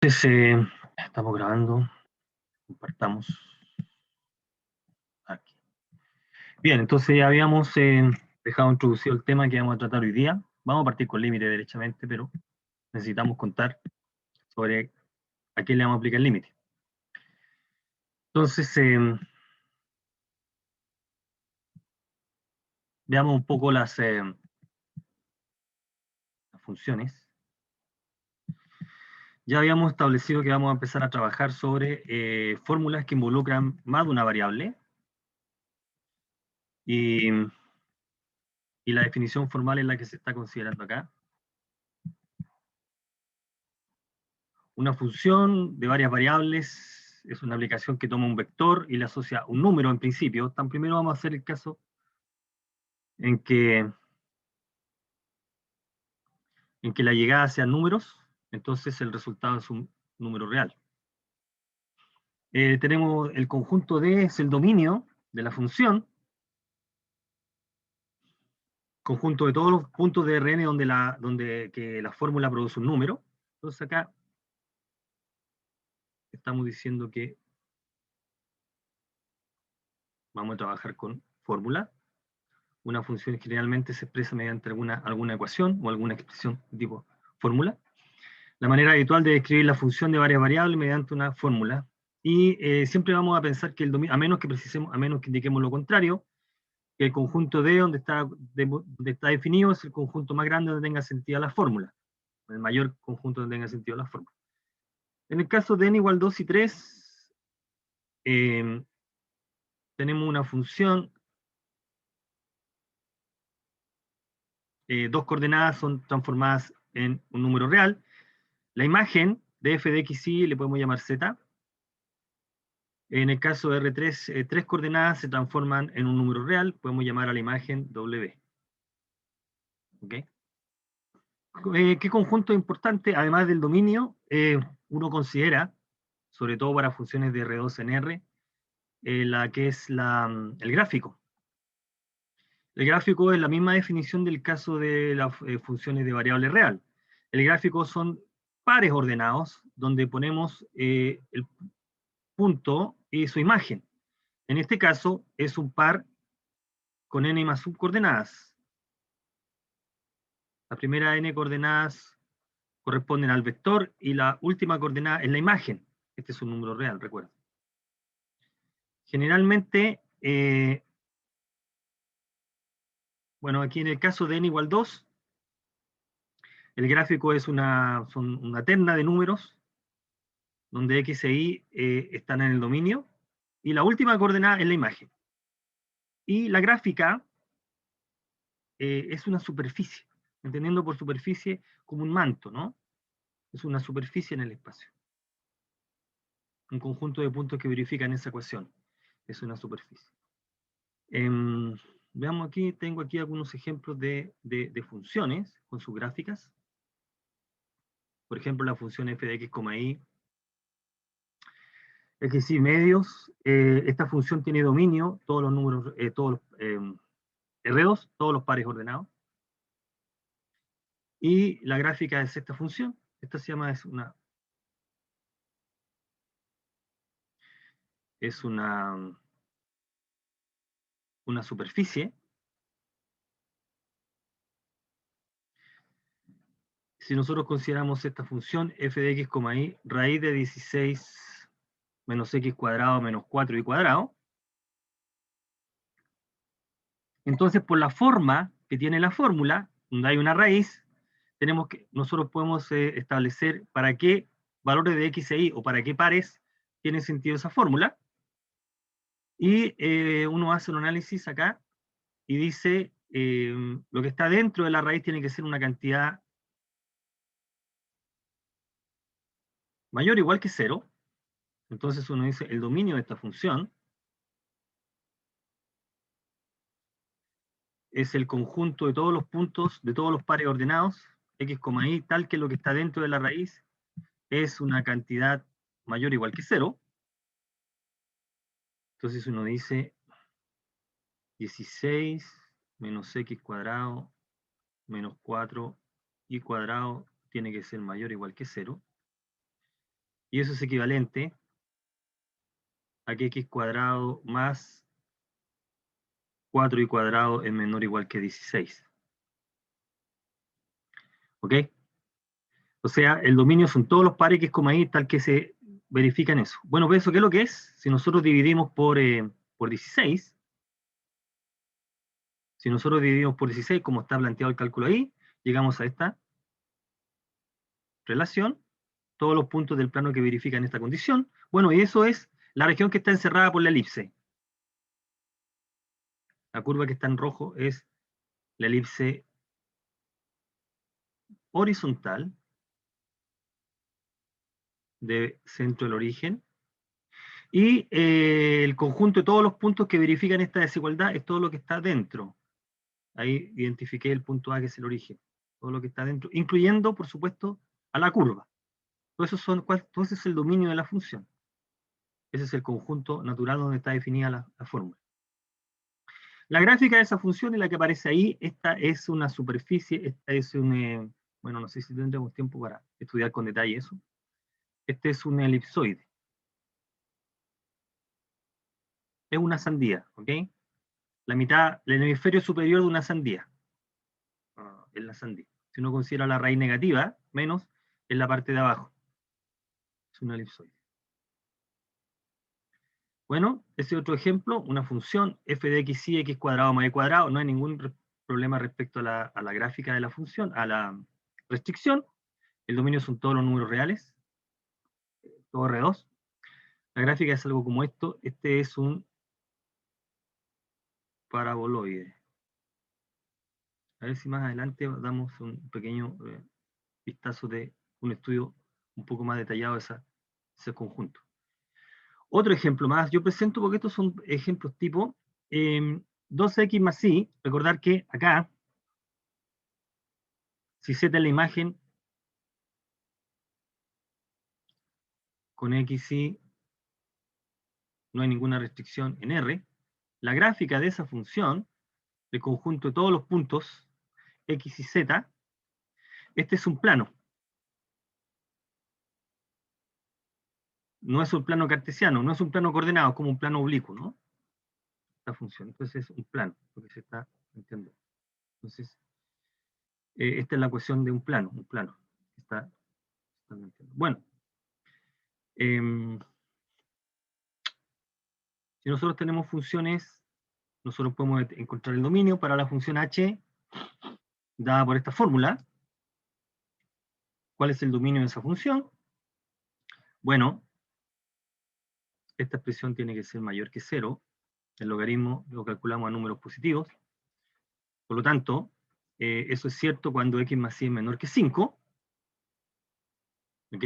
Entonces, estamos grabando, compartamos aquí. Bien, entonces ya habíamos dejado introducido el tema que vamos a tratar hoy día. Vamos a partir con límite derechamente, pero necesitamos contar sobre a quién le vamos a aplicar el límite. Entonces, veamos un poco las funciones. Ya habíamos establecido que vamos a empezar a trabajar sobre fórmulas que involucran más de una variable. Y la definición formal es la que se está considerando acá. Una función de varias variables es una aplicación que toma un vector y le asocia un número en principio. Tan primero vamos a hacer el caso en que la llegada sean números, entonces el resultado es un número real. Tenemos el conjunto D, es el dominio de la función, conjunto de todos los puntos de Rn donde que la fórmula produce un número. Entonces acá estamos diciendo que vamos a trabajar con fórmula. Una función generalmente se expresa mediante alguna ecuación o alguna expresión de tipo fórmula. La manera habitual de describir la función de varias variables mediante una fórmula. Y siempre vamos a pensar que el dominio, a menos que indiquemos lo contrario, que el conjunto D donde está definido es el conjunto más grande donde tenga sentido la fórmula. El mayor conjunto donde tenga sentido la fórmula. En el caso de n igual 2 y 3, tenemos una función. Dos coordenadas son transformadas en un número real. La imagen de f de x y le podemos llamar z. En el caso de R3, tres coordenadas se transforman en un número real, podemos llamar a la imagen W. ¿Okay? ¿Qué conjunto importante, además del dominio, uno considera, sobre todo para funciones de R2 en R, la que es el gráfico? El gráfico es la misma definición del caso de las funciones de variable real. El gráfico son pares ordenados, donde ponemos el punto y su imagen. En este caso es un par con n más subcoordenadas. La primera n coordenadas corresponden al vector y la última coordenada es la imagen. Este es un número real, recuerda. Generalmente, bueno, aquí en el caso de n igual 2, el gráfico es una terna de números donde x e y están en el dominio, y la última coordenada es la imagen. Y la gráfica es una superficie, entendiendo por superficie como un manto, ¿no? Es una superficie en el espacio. Un conjunto de puntos que verifican esa ecuación. Es una superficie. Veamos aquí, tengo aquí algunos ejemplos de funciones con sus gráficas. Por ejemplo, la función f de x, y x y medios. Esta función tiene dominio, todos los números, todos los R2, todos los pares ordenados. Y la gráfica es esta función. Esta se llama, es una superficie. Si nosotros consideramos esta función f de x, y, raíz de 16 menos x cuadrado menos 4y cuadrado, entonces por la forma que tiene la fórmula, donde hay una raíz, nosotros podemos establecer para qué valores de x e y o para qué pares tiene sentido esa fórmula. Y uno hace un análisis acá y dice lo que está dentro de la raíz tiene que ser una cantidad mayor o igual que 0. Entonces uno dice el dominio de esta función es el conjunto de todos los puntos, de todos los pares ordenados, x, y, tal que lo que está dentro de la raíz es una cantidad mayor o igual que 0. Entonces uno dice 16 menos x cuadrado menos 4y cuadrado tiene que ser mayor o igual que 0. Y eso es equivalente a que x cuadrado más 4y cuadrado es menor o igual que 16. ¿Ok? O sea, el dominio son todos los pares x, y tal que se verifican eso. Bueno, pues eso, ¿qué es lo que es? Si nosotros dividimos por 16, si nosotros dividimos por 16, como está planteado el cálculo ahí, llegamos a esta relación, todos los puntos del plano que verifican esta condición. Bueno, y eso es la región que está encerrada por la elipse. La curva que está en rojo es la elipse horizontal de centro del origen. Y el conjunto de todos los puntos que verifican esta desigualdad es todo lo que está dentro. Ahí identifiqué el punto A, que es el origen. Todo lo que está dentro, incluyendo, por supuesto, a la curva. Todo eso es el dominio de la función. Ese es el conjunto natural donde está definida la fórmula. La gráfica de esa función es la que aparece ahí. Esta es una superficie, esta es un... bueno, no sé si tendremos tiempo para estudiar con detalle eso. Este es un elipsoide. Es una sandía, ¿ok? La mitad, el hemisferio superior de una sandía. Es la sandía. Si uno considera la raíz negativa, menos, es la parte de abajo. Es una elipsoide. Bueno, ese otro ejemplo, una función f de x y x cuadrado más y cuadrado, no hay ningún problema respecto a la gráfica de la función, a la restricción. El dominio son todos los números reales, todo R2. La gráfica es algo como esto. Este es un paraboloide. A ver si más adelante damos un pequeño vistazo de un estudio un poco más detallado de ese conjunto. Otro ejemplo más, yo presento porque estos son ejemplos tipo 2x más y, recordar que acá, si z es la imagen, con x y no hay ninguna restricción en R, la gráfica de esa función, el conjunto de todos los puntos x y z, este es un plano. No es un plano cartesiano, no es un plano coordenado, es como un plano oblicuo, ¿no? Esta función, entonces es un plano, lo que se está entendiendo. Entonces, esta es la cuestión de un plano, Está bueno, si nosotros tenemos funciones, nosotros podemos encontrar el dominio para la función h dada por esta fórmula. ¿Cuál es el dominio de esa función? Bueno, esta expresión tiene que ser mayor que 0. El logaritmo lo calculamos a números positivos. Por lo tanto, eso es cierto cuando x más y es menor que 5. ¿Ok?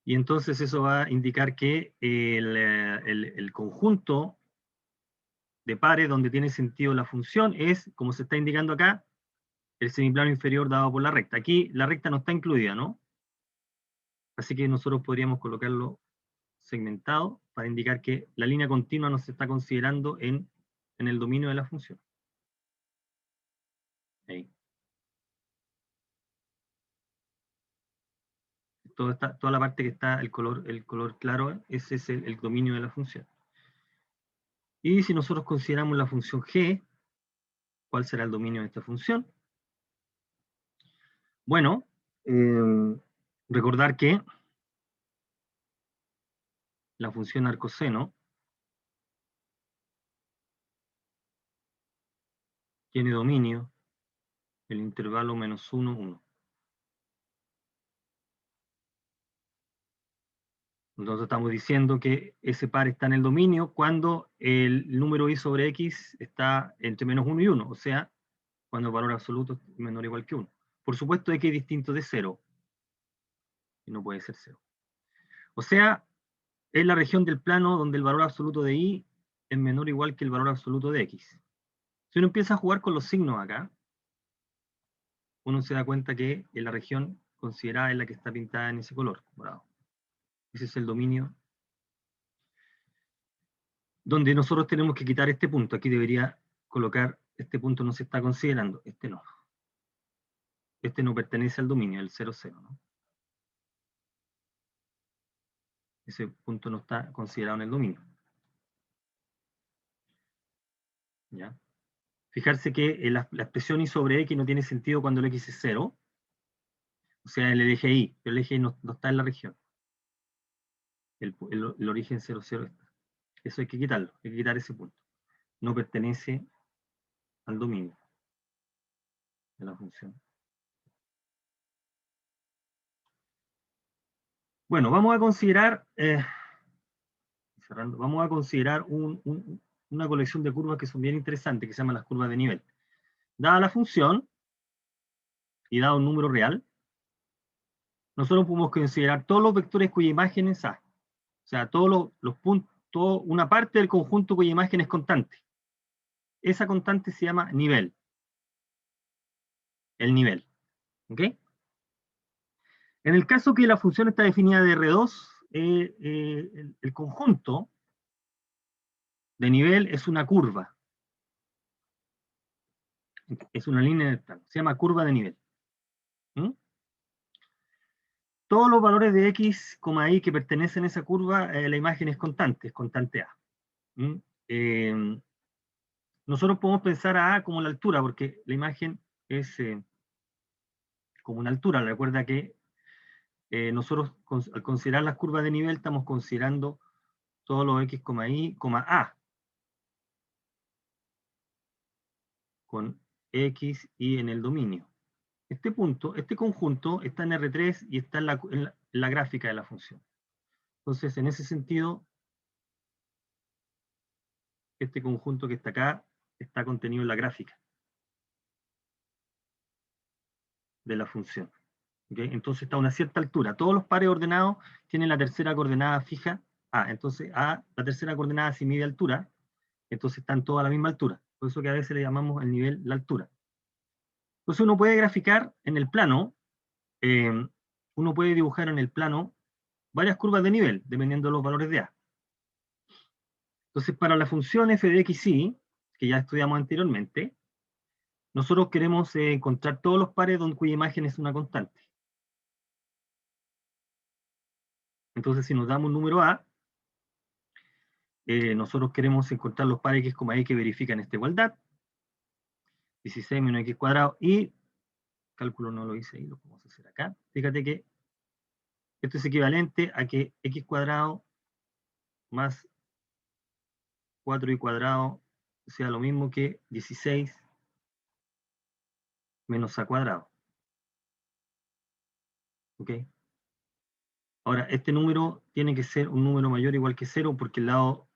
Y entonces eso va a indicar que el conjunto de pares donde tiene sentido la función es, como se está indicando acá, el semiplano inferior dado por la recta. Aquí la recta no está incluida, ¿no? Así que nosotros podríamos colocarlo segmentado para indicar que la línea continua no se está considerando en el dominio de la función. Ahí. Toda la parte que está el color claro, ese es el dominio de la función. Y si nosotros consideramos la función g, ¿cuál será el dominio de esta función? Bueno, recordar que la función arcoseno tiene dominio el intervalo menos 1, 1. Entonces estamos diciendo que ese par está en el dominio cuando el número y sobre x está entre menos 1 y 1, o sea, cuando el valor absoluto es menor o igual que 1. Por supuesto, x es distinto de 0, y no puede ser 0. O sea, es la región del plano donde el valor absoluto de y es menor o igual que el valor absoluto de x. Si uno empieza a jugar con los signos acá, uno se da cuenta que en la región considerada es la que está pintada en ese color morado. Ese es el dominio donde nosotros tenemos que quitar este punto. Aquí debería colocar, este punto no se está considerando, este no. Este no pertenece al dominio, el 0, 0, ¿no? Ese punto no está considerado en el dominio. ¿Ya? Fijarse que la expresión y sobre x no tiene sentido cuando el x es 0, o sea, el eje y, pero el eje y no está en la región. El origen 0, 0 está. Eso hay que quitarlo, hay que quitar ese punto. No pertenece al dominio de la función. Bueno, vamos a considerar, cerrando, vamos a considerar una colección de curvas que son bien interesantes, que se llaman las curvas de nivel. Dada la función, y dado un número real, nosotros podemos considerar todos los vectores cuya imagen es A. O sea, todos los puntos, una parte del conjunto cuya imagen es constante. Esa constante se llama nivel. El nivel. ¿Ok? En el caso que la función está definida de R2, el conjunto de nivel es una curva. Es una línea en el plano. Se llama curva de nivel. ¿Mm? Todos los valores de x, y que pertenecen a esa curva, la imagen es constante A. ¿Mm? Nosotros podemos pensar a como la altura, porque la imagen es como una altura. Recuerda que nosotros al considerar las curvas de nivel estamos considerando todos los x, y, a, con x, y en el dominio. Este punto, este conjunto está en R3 y está en la gráfica de la función. Entonces, en ese sentido, este conjunto que está acá está contenido en la gráfica de la función. ¿Okay? Entonces está a una cierta altura. Todos los pares ordenados tienen la tercera coordenada fija A. Entonces A, la tercera coordenada si mide altura, entonces están todos a la misma altura. Por eso que a veces le llamamos el nivel la altura. Entonces uno puede graficar en el plano, uno puede dibujar en el plano varias curvas de nivel, dependiendo de los valores de A. Entonces para la función f de x, y, que ya estudiamos anteriormente, nosotros queremos encontrar todos los pares cuya imagen es una constante. Entonces, si nos damos un número A, nosotros queremos encontrar los pares x, y que verifican esta igualdad. 16 menos x cuadrado, y cálculo no lo hice ahí, lo podemos hacer acá. Fíjate que esto es equivalente a que x cuadrado más 4y cuadrado sea lo mismo que 16 menos a cuadrado. ¿Ok? Ahora, este número tiene que ser un número mayor o igual que 0 porque el lado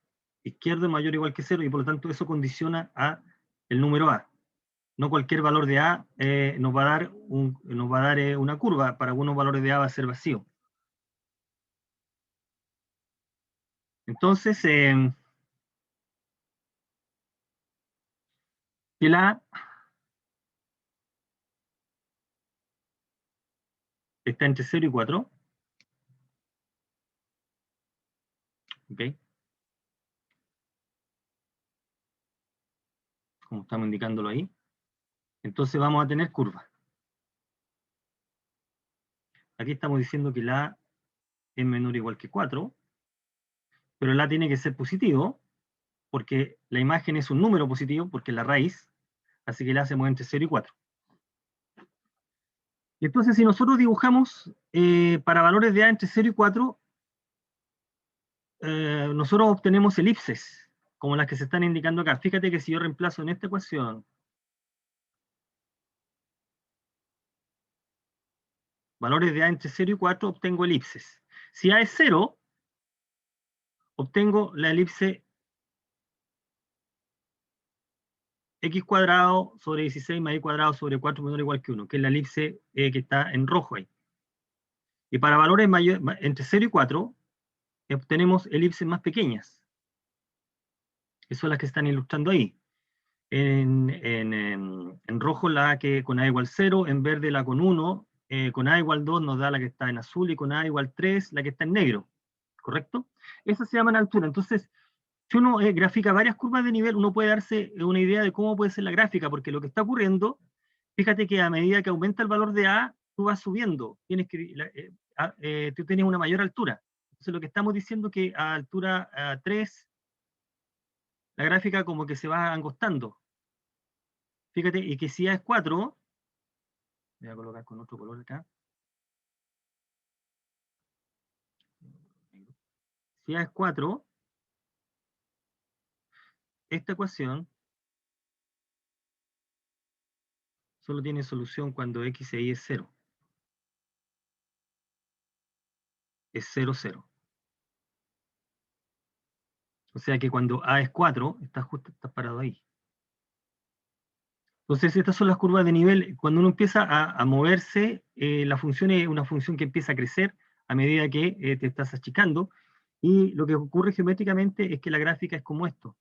izquierdo es mayor o igual que 0 y por lo tanto eso condiciona a el número A. No cualquier valor de A nos va a dar una curva. Para algunos valores de A va a ser vacío. Entonces, si el A está entre 0 y 4, ¿ok? Como estamos indicándolo ahí, entonces vamos a tener curva. Aquí estamos diciendo que la A es menor o igual que 4, pero el A tiene que ser positivo, porque la imagen es un número positivo, porque es la raíz, así que la A se mueve entre 0 y 4. Y entonces, si nosotros dibujamos para valores de A entre 0 y 4, nosotros obtenemos elipses, como las que se están indicando acá. Fíjate que si yo reemplazo en esta ecuación valores de A entre 0 y 4, obtengo elipses. Si A es 0, obtengo la elipse x cuadrado sobre 16 más y cuadrado sobre 4 menor o igual que 1, que es la elipse que está en rojo ahí. Y para valores entre 0 y 4, obtenemos elipses más pequeñas. Esas son las que están ilustrando ahí. En rojo la que con A igual 0, en verde la con 1, con A igual 2 nos da la que está en azul, y con A igual 3 la que está en negro. ¿Correcto? Esas se llaman altura. Entonces, si uno grafica varias curvas de nivel, uno puede darse una idea de cómo puede ser la gráfica, porque lo que está ocurriendo, fíjate que a medida que aumenta el valor de A, tú vas subiendo. Tú tienes una mayor altura. Entonces lo que estamos diciendo es que a altura 3, la gráfica como que se va angostando. Fíjate, y que si A es 4, voy a colocar con otro color acá. Si A es 4, esta ecuación solo tiene solución cuando x e y es 0. Es 0, 0. O sea que cuando A es 4, estás parado ahí. Entonces, estas son las curvas de nivel. Cuando uno empieza a moverse, la función es una función que empieza a crecer a medida que te estás achicando. Y lo que ocurre geométricamente es que la gráfica es como esto.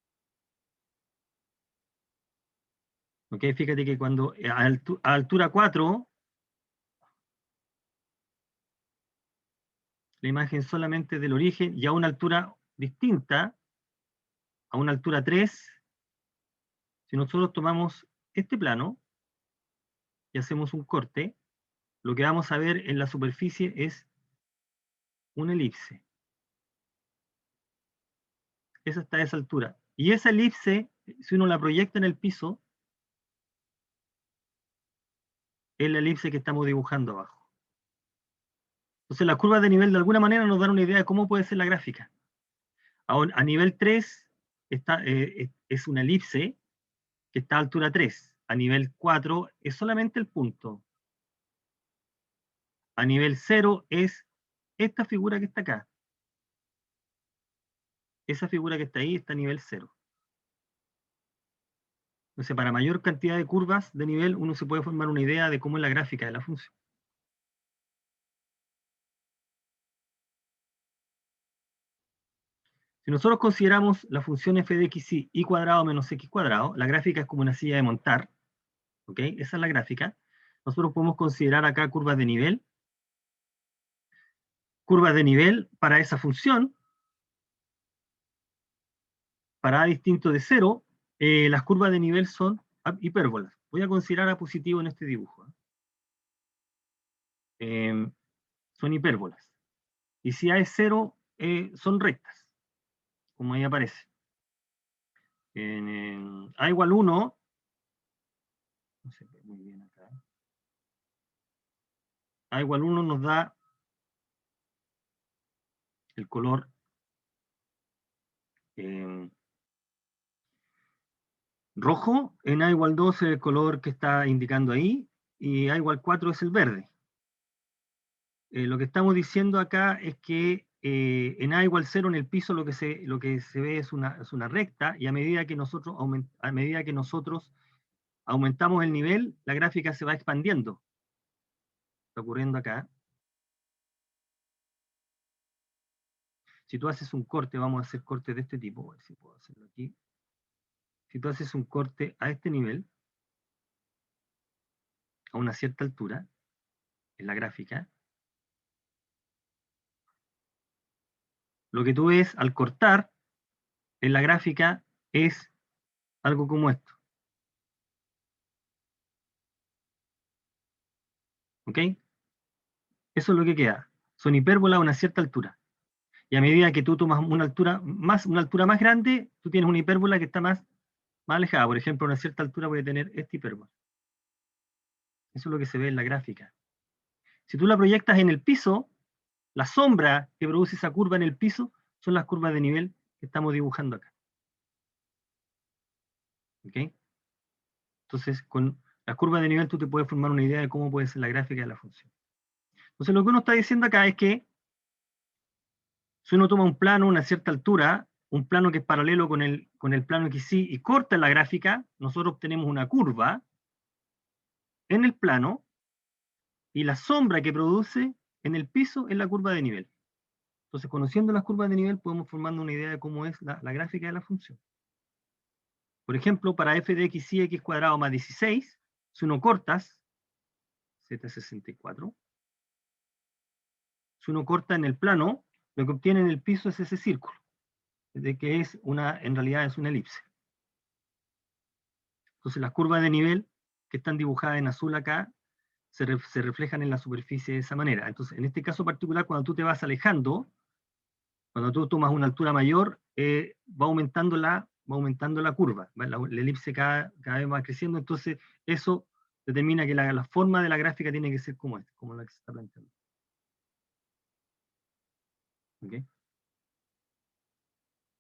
¿Ok? Fíjate que cuando a altura 4, la imagen solamente del origen, y a una altura distinta, a una altura 3, si nosotros tomamos este plano y hacemos un corte, lo que vamos a ver en la superficie es una elipse. Esa está a esa altura. Y esa elipse, si uno la proyecta en el piso, es la elipse que estamos dibujando abajo. Entonces las curvas de nivel de alguna manera nos dan una idea de cómo puede ser la gráfica. A nivel 3 es una elipse que está a altura 3. A nivel 4 es solamente el punto. A nivel 0 es esta figura que está acá. Esa figura que está ahí está a nivel 0. Entonces, para mayor cantidad de curvas de nivel, uno se puede formar una idea de cómo es la gráfica de la función. Si nosotros consideramos la función f de x y cuadrado menos x cuadrado, la gráfica es como una silla de montar, ¿ok? Esa es la gráfica. Nosotros podemos considerar acá curvas de nivel. Curvas de nivel para esa función, para a distinto de 0, las curvas de nivel son hipérbolas. Voy a considerar a positivo en este dibujo. Son hipérbolas. Y si a es 0, son rectas, como ahí aparece. En a igual 1, no se ve muy bien acá. A igual 1 nos da el color rojo, en A igual 2 es el color que está indicando ahí, y A igual 4 es el verde. Lo que estamos diciendo acá es que en A igual 0 en el piso lo que se ve es una recta, y a medida que nosotros aumentamos el nivel, la gráfica se va expandiendo. Está ocurriendo acá. Si tú haces un corte, vamos a hacer cortes de este tipo, a ver si puedo hacerlo aquí. Si tú haces un corte a este nivel, a una cierta altura, en la gráfica, lo que tú ves al cortar en la gráfica es algo como esto. ¿Ok? Eso es lo que queda. Son hipérbolas a una cierta altura. Y a medida que tú tomas una altura más grande, tú tienes una hipérbola que está más alejada. Por ejemplo, a una cierta altura puede tener esta hipérbola. Eso es lo que se ve en la gráfica. Si tú la proyectas en el piso, la sombra que produce esa curva en el piso son las curvas de nivel que estamos dibujando acá. ¿Ok? Entonces, con las curvas de nivel tú te puedes formar una idea de cómo puede ser la gráfica de la función. Entonces, lo que uno está diciendo acá es que si uno toma un plano a una cierta altura, un plano que es paralelo con el plano XY y corta la gráfica, nosotros obtenemos una curva en el plano y la sombra que produce en el piso es la curva de nivel. Entonces, conociendo las curvas de nivel, podemos formar una idea de cómo es la gráfica de la función. Por ejemplo, para f de x y x cuadrado más 16, si uno cortas, Z64, si uno corta en el plano, lo que obtiene en el piso es ese círculo, de que en realidad es una elipse. Entonces las curvas de nivel que están dibujadas en azul acá se reflejan en la superficie de esa manera. Entonces, en este caso particular, cuando tú te vas alejando, Cuando tú tomas una altura mayor, va aumentando la curva, la elipse cada vez va creciendo, entonces eso determina que la forma de la gráfica tiene que ser como esta, como la que se está planteando. ¿Okay?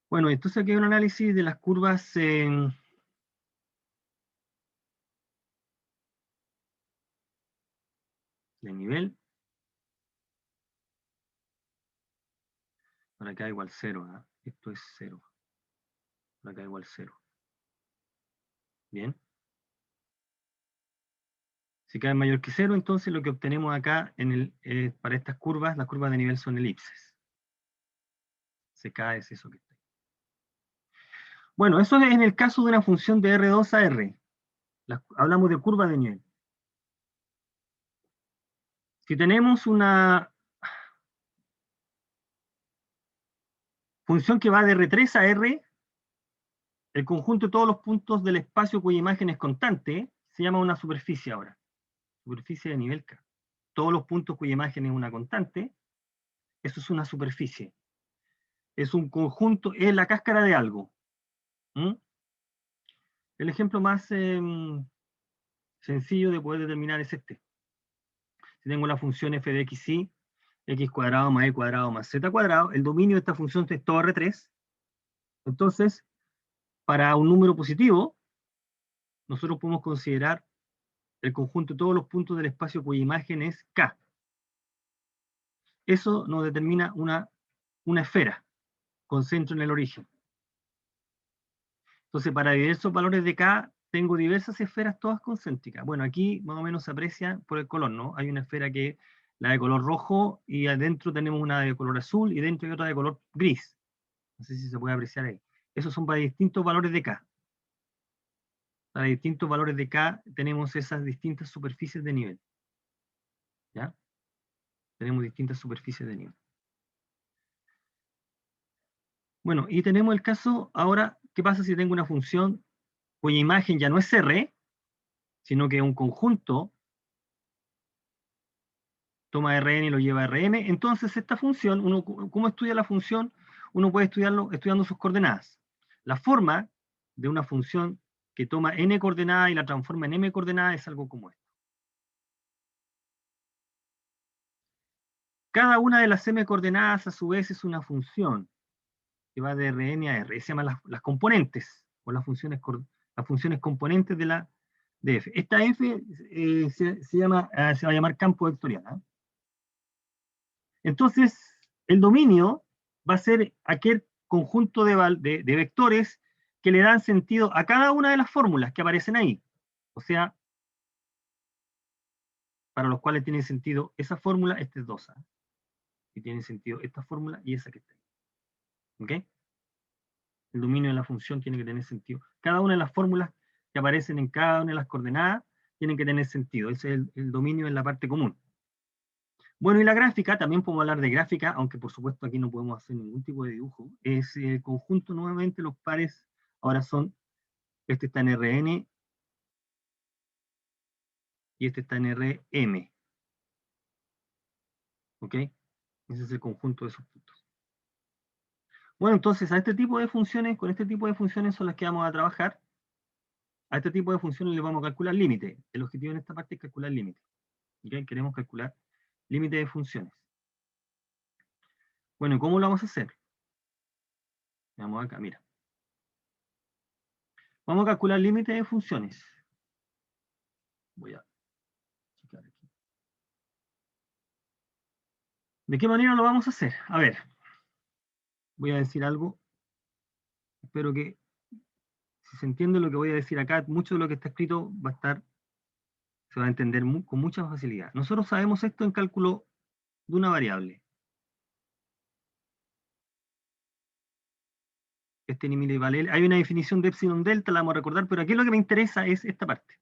Bueno, entonces aquí hay un análisis de las curvas de nivel. Por acá igual 0, ¿eh? Esto es 0. Por acá igual 0. Bien. Si cada es mayor que 0, entonces lo que obtenemos acá para estas curvas, las curvas de nivel son elipses. CK es eso que está ahí. Bueno, eso es en el caso de una función de R2 a R. Hablamos de curva de nivel. Si tenemos una función que va de R3 a R, el conjunto de todos los puntos del espacio cuya imagen es constante se llama una superficie ahora. Superficie de nivel K. Todos los puntos cuya imagen es una constante, eso es una superficie. Es un conjunto, es la cáscara de algo. ¿Mm? El ejemplo más sencillo de poder determinar es este. Si tengo la función f de xy, x cuadrado más y cuadrado más z cuadrado, el dominio de esta función es todo R3. Entonces, para un número positivo, nosotros podemos considerar el conjunto de todos los puntos del espacio cuya imagen es K. Eso nos determina una esfera con centro en el origen. Entonces, para diversos valores de K, tengo diversas esferas todas concéntricas. Bueno, aquí más o menos se aprecia por el color, ¿no? Hay una esfera que es la de color rojo y adentro tenemos una de color azul y dentro hay otra de color gris. No sé si se puede apreciar ahí. Esos son para distintos valores de K. Para distintos valores de K tenemos esas distintas superficies de nivel. ¿Ya? Tenemos distintas superficies de nivel. Bueno, y tenemos el caso ahora, ¿qué pasa si tengo una función cuya imagen ya no es R, sino que es un conjunto, toma Rn y lo lleva a Rm? Entonces esta función, ¿cómo estudia la función? Uno puede estudiarlo estudiando sus coordenadas. La forma de una función que toma n coordenadas y la transforma en m coordenadas es algo como esto. Cada una de las m coordenadas a su vez es una función que va de Rn a R. Se llaman las componentes, o las funciones componentes de la de f. Esta f se va a llamar campo vectorial. ¿Eh? Entonces, el dominio va a ser aquel conjunto de vectores que le dan sentido a cada una de las fórmulas que aparecen ahí. O sea, para los cuales tiene sentido esa fórmula, esta es 2. Y tiene sentido esta fórmula y esa que está ahí. ¿Ok? El dominio de la función tiene que tener sentido. Cada una de las fórmulas que aparecen en cada una de las coordenadas tienen que tener sentido. Ese es el dominio en la parte común. Bueno, y la gráfica, también podemos hablar de gráfica, aunque por supuesto aquí no podemos hacer ningún tipo de dibujo. Es el conjunto, nuevamente los pares ahora son, este está en Rn y este está en Rm. ¿Ok? Ese es el conjunto de esos puntos. Bueno, entonces a este tipo de funciones, con este tipo de funciones son las que vamos a trabajar. A este tipo de funciones le vamos a calcular límite. El objetivo en esta parte es calcular límite. ¿Okay? Queremos calcular límite de funciones. Bueno, ¿y cómo lo vamos a hacer? Vamos acá, mira. Vamos a calcular límite de funciones. Voy a checar aquí. ¿De qué manera lo vamos a hacer? A ver, voy a decir algo. Espero que, si se entiende lo que voy a decir acá, mucho de lo que está escrito se va a entender con mucha facilidad. Nosotros sabemos esto en cálculo de una variable. Este límite vale. Hay una definición de epsilon delta, la vamos a recordar, pero aquí lo que me interesa es esta parte.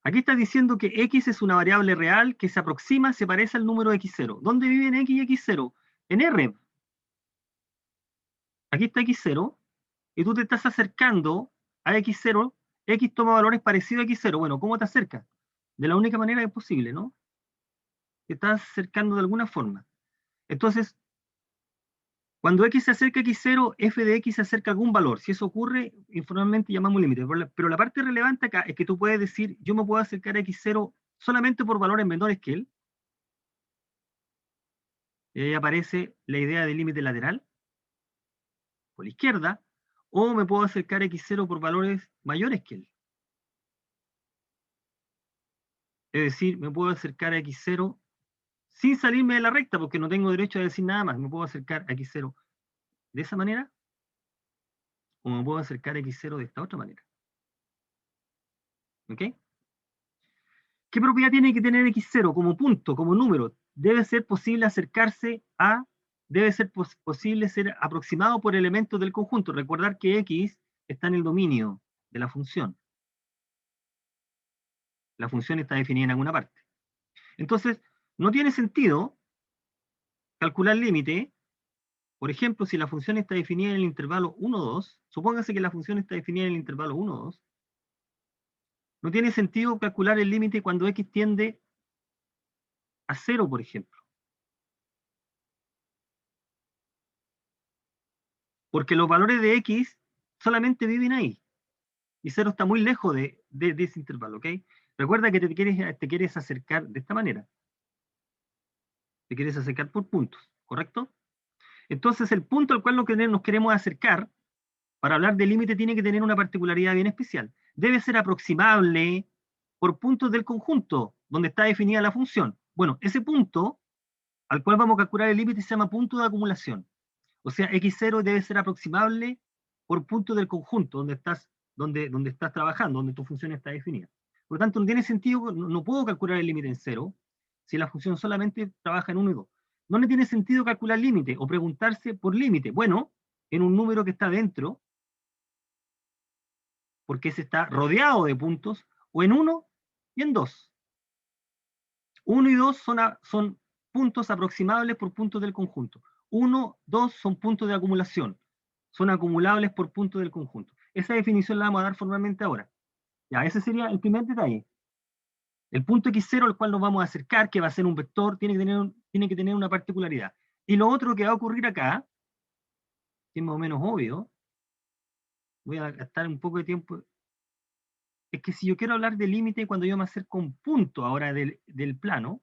Aquí está diciendo que x es una variable real que se aproxima, se parece al número x0. ¿Dónde viven x y x0? En R. Aquí está x0, y tú te estás acercando a x0, x toma valores parecidos a x0. Bueno, ¿cómo te acercas? De la única manera que es posible, ¿no? te estás acercando de alguna forma. Entonces, cuando x se acerca a x0, f de x se acerca a algún valor. Si eso ocurre, informalmente llamamos límite. Pero la parte relevante acá es que tú puedes decir, yo me puedo acercar a x0 solamente por valores menores que él. Y ahí aparece la idea de límite lateral, por la izquierda, o me puedo acercar a x0 por valores mayores que él. Es decir, me puedo acercar a x0 sin salirme de la recta, porque no tengo derecho a decir nada más. Me puedo acercar a x0 de esa manera, o me puedo acercar a x0 de esta otra manera. ¿Ok? ¿Qué propiedad tiene que tener x0 como punto, como número? Debe ser posible acercarse a, debe ser posible ser aproximado por elementos del conjunto. Recordar que x está en el dominio de la función. La función está definida en alguna parte. Entonces, no tiene sentido calcular límite. Por ejemplo, si la función está definida en el intervalo 1, 2, supóngase que la función está definida en el intervalo 1, 2, no tiene sentido calcular el límite cuando x tiende a 0, por ejemplo. Porque los valores de x solamente viven ahí. Y 0 está muy lejos de ese intervalo, ¿ok? Recuerda que te quieres acercar de esta manera. Te quieres acercar por puntos, ¿correcto? Entonces, el punto al cual nos queremos acercar, para hablar de límite, tiene que tener una particularidad bien especial. Debe ser aproximable por puntos del conjunto, donde está definida la función. Bueno, ese punto al cual vamos a calcular el límite se llama punto de acumulación. O sea, x0 debe ser aproximable por puntos del conjunto donde estás trabajando, donde tu función está definida. Por lo tanto, no tiene sentido, no puedo calcular el límite en 0 si la función solamente trabaja en 1 y 2. No le tiene sentido calcular límite o preguntarse por límite. Bueno, en un número que está dentro, porque ese está rodeado de puntos, o en 1 y en 2. 1 y 2 son puntos aproximables por puntos del conjunto. 1, 2 son puntos de acumulación. Son acumulables por puntos del conjunto. Esa definición la vamos a dar formalmente ahora. Ya, ese sería el primer detalle. El punto x0 al cual nos vamos a acercar, que va a ser un vector, tiene que tener una particularidad. Y lo otro que va a ocurrir acá, que es más o menos obvio, voy a gastar un poco de tiempo, es que si yo quiero hablar de límite cuando yo me acerco a un punto ahora del plano,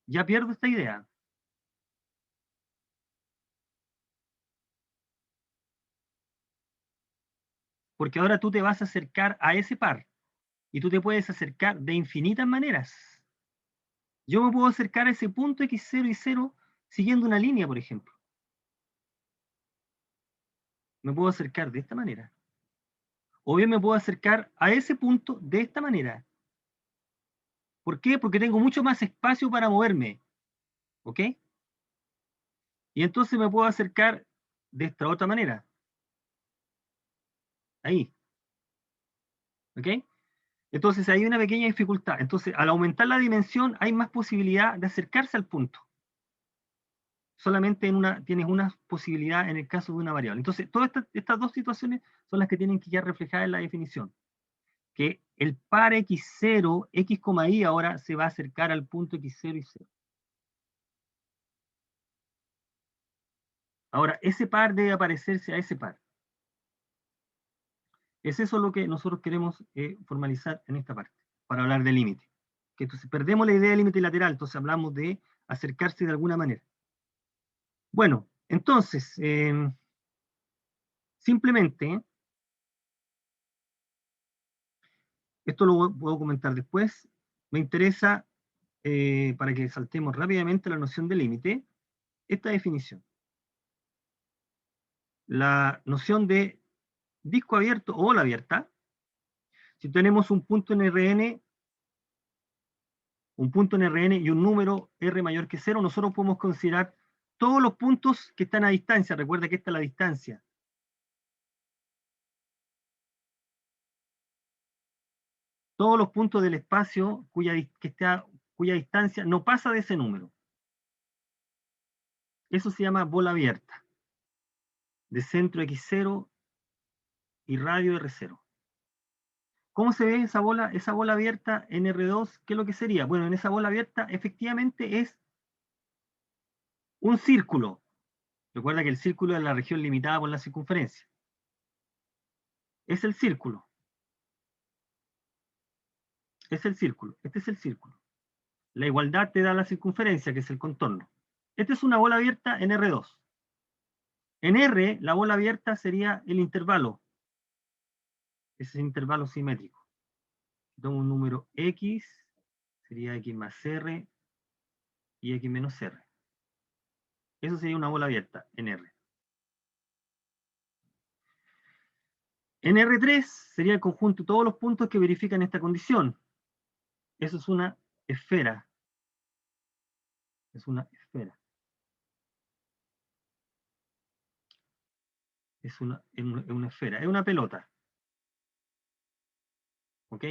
ya pierdo esta idea. Porque ahora tú te vas a acercar a ese par y tú te puedes acercar de infinitas maneras. Yo me puedo acercar a ese punto x0 y 0 siguiendo una línea, por ejemplo. Me puedo acercar de esta manera. O bien me puedo acercar a ese punto de esta manera. ¿Por qué? Porque tengo mucho más espacio para moverme. ¿Ok? Y entonces me puedo acercar de esta otra manera. Ahí. ¿Ok? Entonces hay una pequeña dificultad. Entonces, al aumentar la dimensión, hay más posibilidad de acercarse al punto. Solamente tienes una posibilidad en el caso de una variable. Entonces, todas estas dos situaciones son las que tienen que quedar reflejadas en la definición. Que el par x0, x, y ahora se va a acercar al punto x0 y 0. Ahora, ese par debe parecerse a ese par. Es eso lo que nosotros queremos formalizar en esta parte, para hablar de límite. Que entonces perdemos la idea de límite lateral, entonces hablamos de acercarse de alguna manera. Bueno, entonces, simplemente, esto lo puedo comentar después, me interesa, para que saltemos rápidamente la noción de límite, esta definición. La noción de disco abierto o bola abierta, si tenemos un punto en Rn, y un número R mayor que 0, nosotros podemos considerar todos los puntos que están a distancia. Recuerda que esta es la distancia. Todos los puntos del espacio cuya distancia no pasa de ese número. Eso se llama bola abierta, de centro x0 y radio r0. ¿Cómo se ve esa bola abierta en R2? ¿Qué es lo que sería? Bueno, en esa bola abierta efectivamente es un círculo. Recuerda que el círculo es la región limitada por la circunferencia. Es el círculo. Es el círculo. Este es el círculo. La igualdad te da la circunferencia, que es el contorno. Esta es una bola abierta en R2. En R, la bola abierta sería el intervalo. Ese es intervalo simétrico. Tomo un número X, sería X más R y X menos R. Eso sería una bola abierta en R. En R3 sería el conjunto de todos los puntos que verifican esta condición. Eso es una esfera. Es una esfera. Es una esfera. Es una pelota. ¿Ok?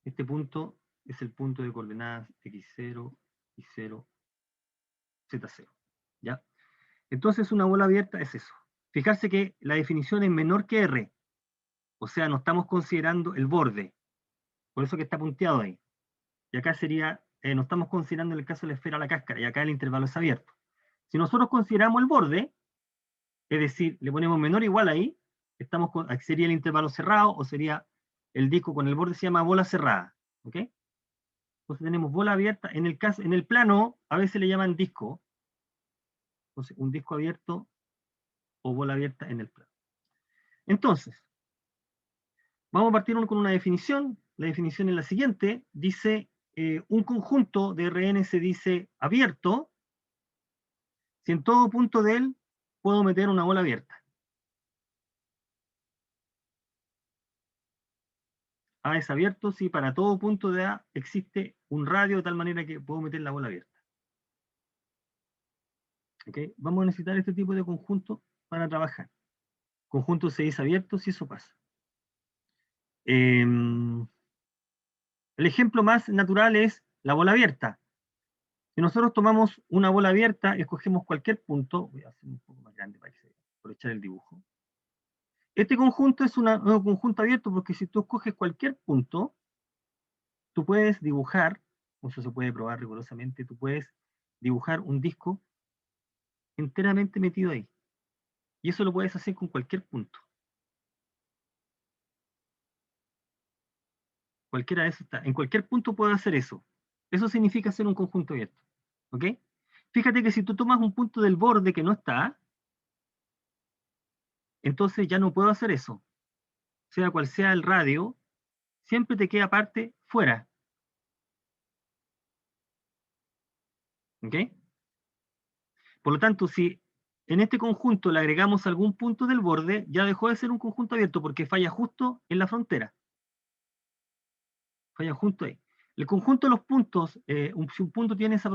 Este punto es el punto de coordenadas X0, Y0, Z0. ¿Ya? Entonces una bola abierta es eso. Fijarse que la definición es menor que R. O sea, no estamos considerando el borde. Por eso que está punteado ahí. Y acá sería, no estamos considerando en el caso de la esfera la cáscara, y acá el intervalo es abierto. Si nosotros consideramos el borde, es decir, le ponemos menor o igual ahí, sería el intervalo cerrado, o sería el disco con el borde, se llama bola cerrada. ¿Ok? Entonces tenemos bola abierta. En el plano, a veces le llaman disco. Entonces, un disco abierto o bola abierta en el plano. Entonces, vamos a partir con una definición. La definición es la siguiente. Dice, un conjunto de Rn se dice abierto si en todo punto de él puedo meter una bola abierta. A es abierto si para todo punto de A existe un radio de tal manera que puedo meter la bola abierta. ¿Okay? Vamos a necesitar este tipo de conjunto para trabajar. Conjunto se dice abierto si eso pasa. El ejemplo más natural es la bola abierta. Si nosotros tomamos una bola abierta, escogemos cualquier punto, voy a hacer un poco más grande para que se aprovechar el dibujo. Este conjunto es un conjunto abierto porque si tú escoges cualquier punto, tú puedes dibujar, eso se puede probar rigurosamente, tú puedes dibujar un disco enteramente metido ahí. Y eso lo puedes hacer con cualquier punto. Cualquiera de esos está. En cualquier punto puedo hacer eso. Eso significa hacer un conjunto abierto. ¿Ok? Fíjate que si tú tomas un punto del borde que no está, entonces ya no puedo hacer eso. Sea cual sea el radio, siempre te queda parte fuera. ¿Ok? Por lo tanto, si en este conjunto le agregamos algún punto del borde, ya dejó de ser un conjunto abierto porque falla justo en la frontera. Falla justo ahí. El conjunto de los puntos, si un punto tiene esa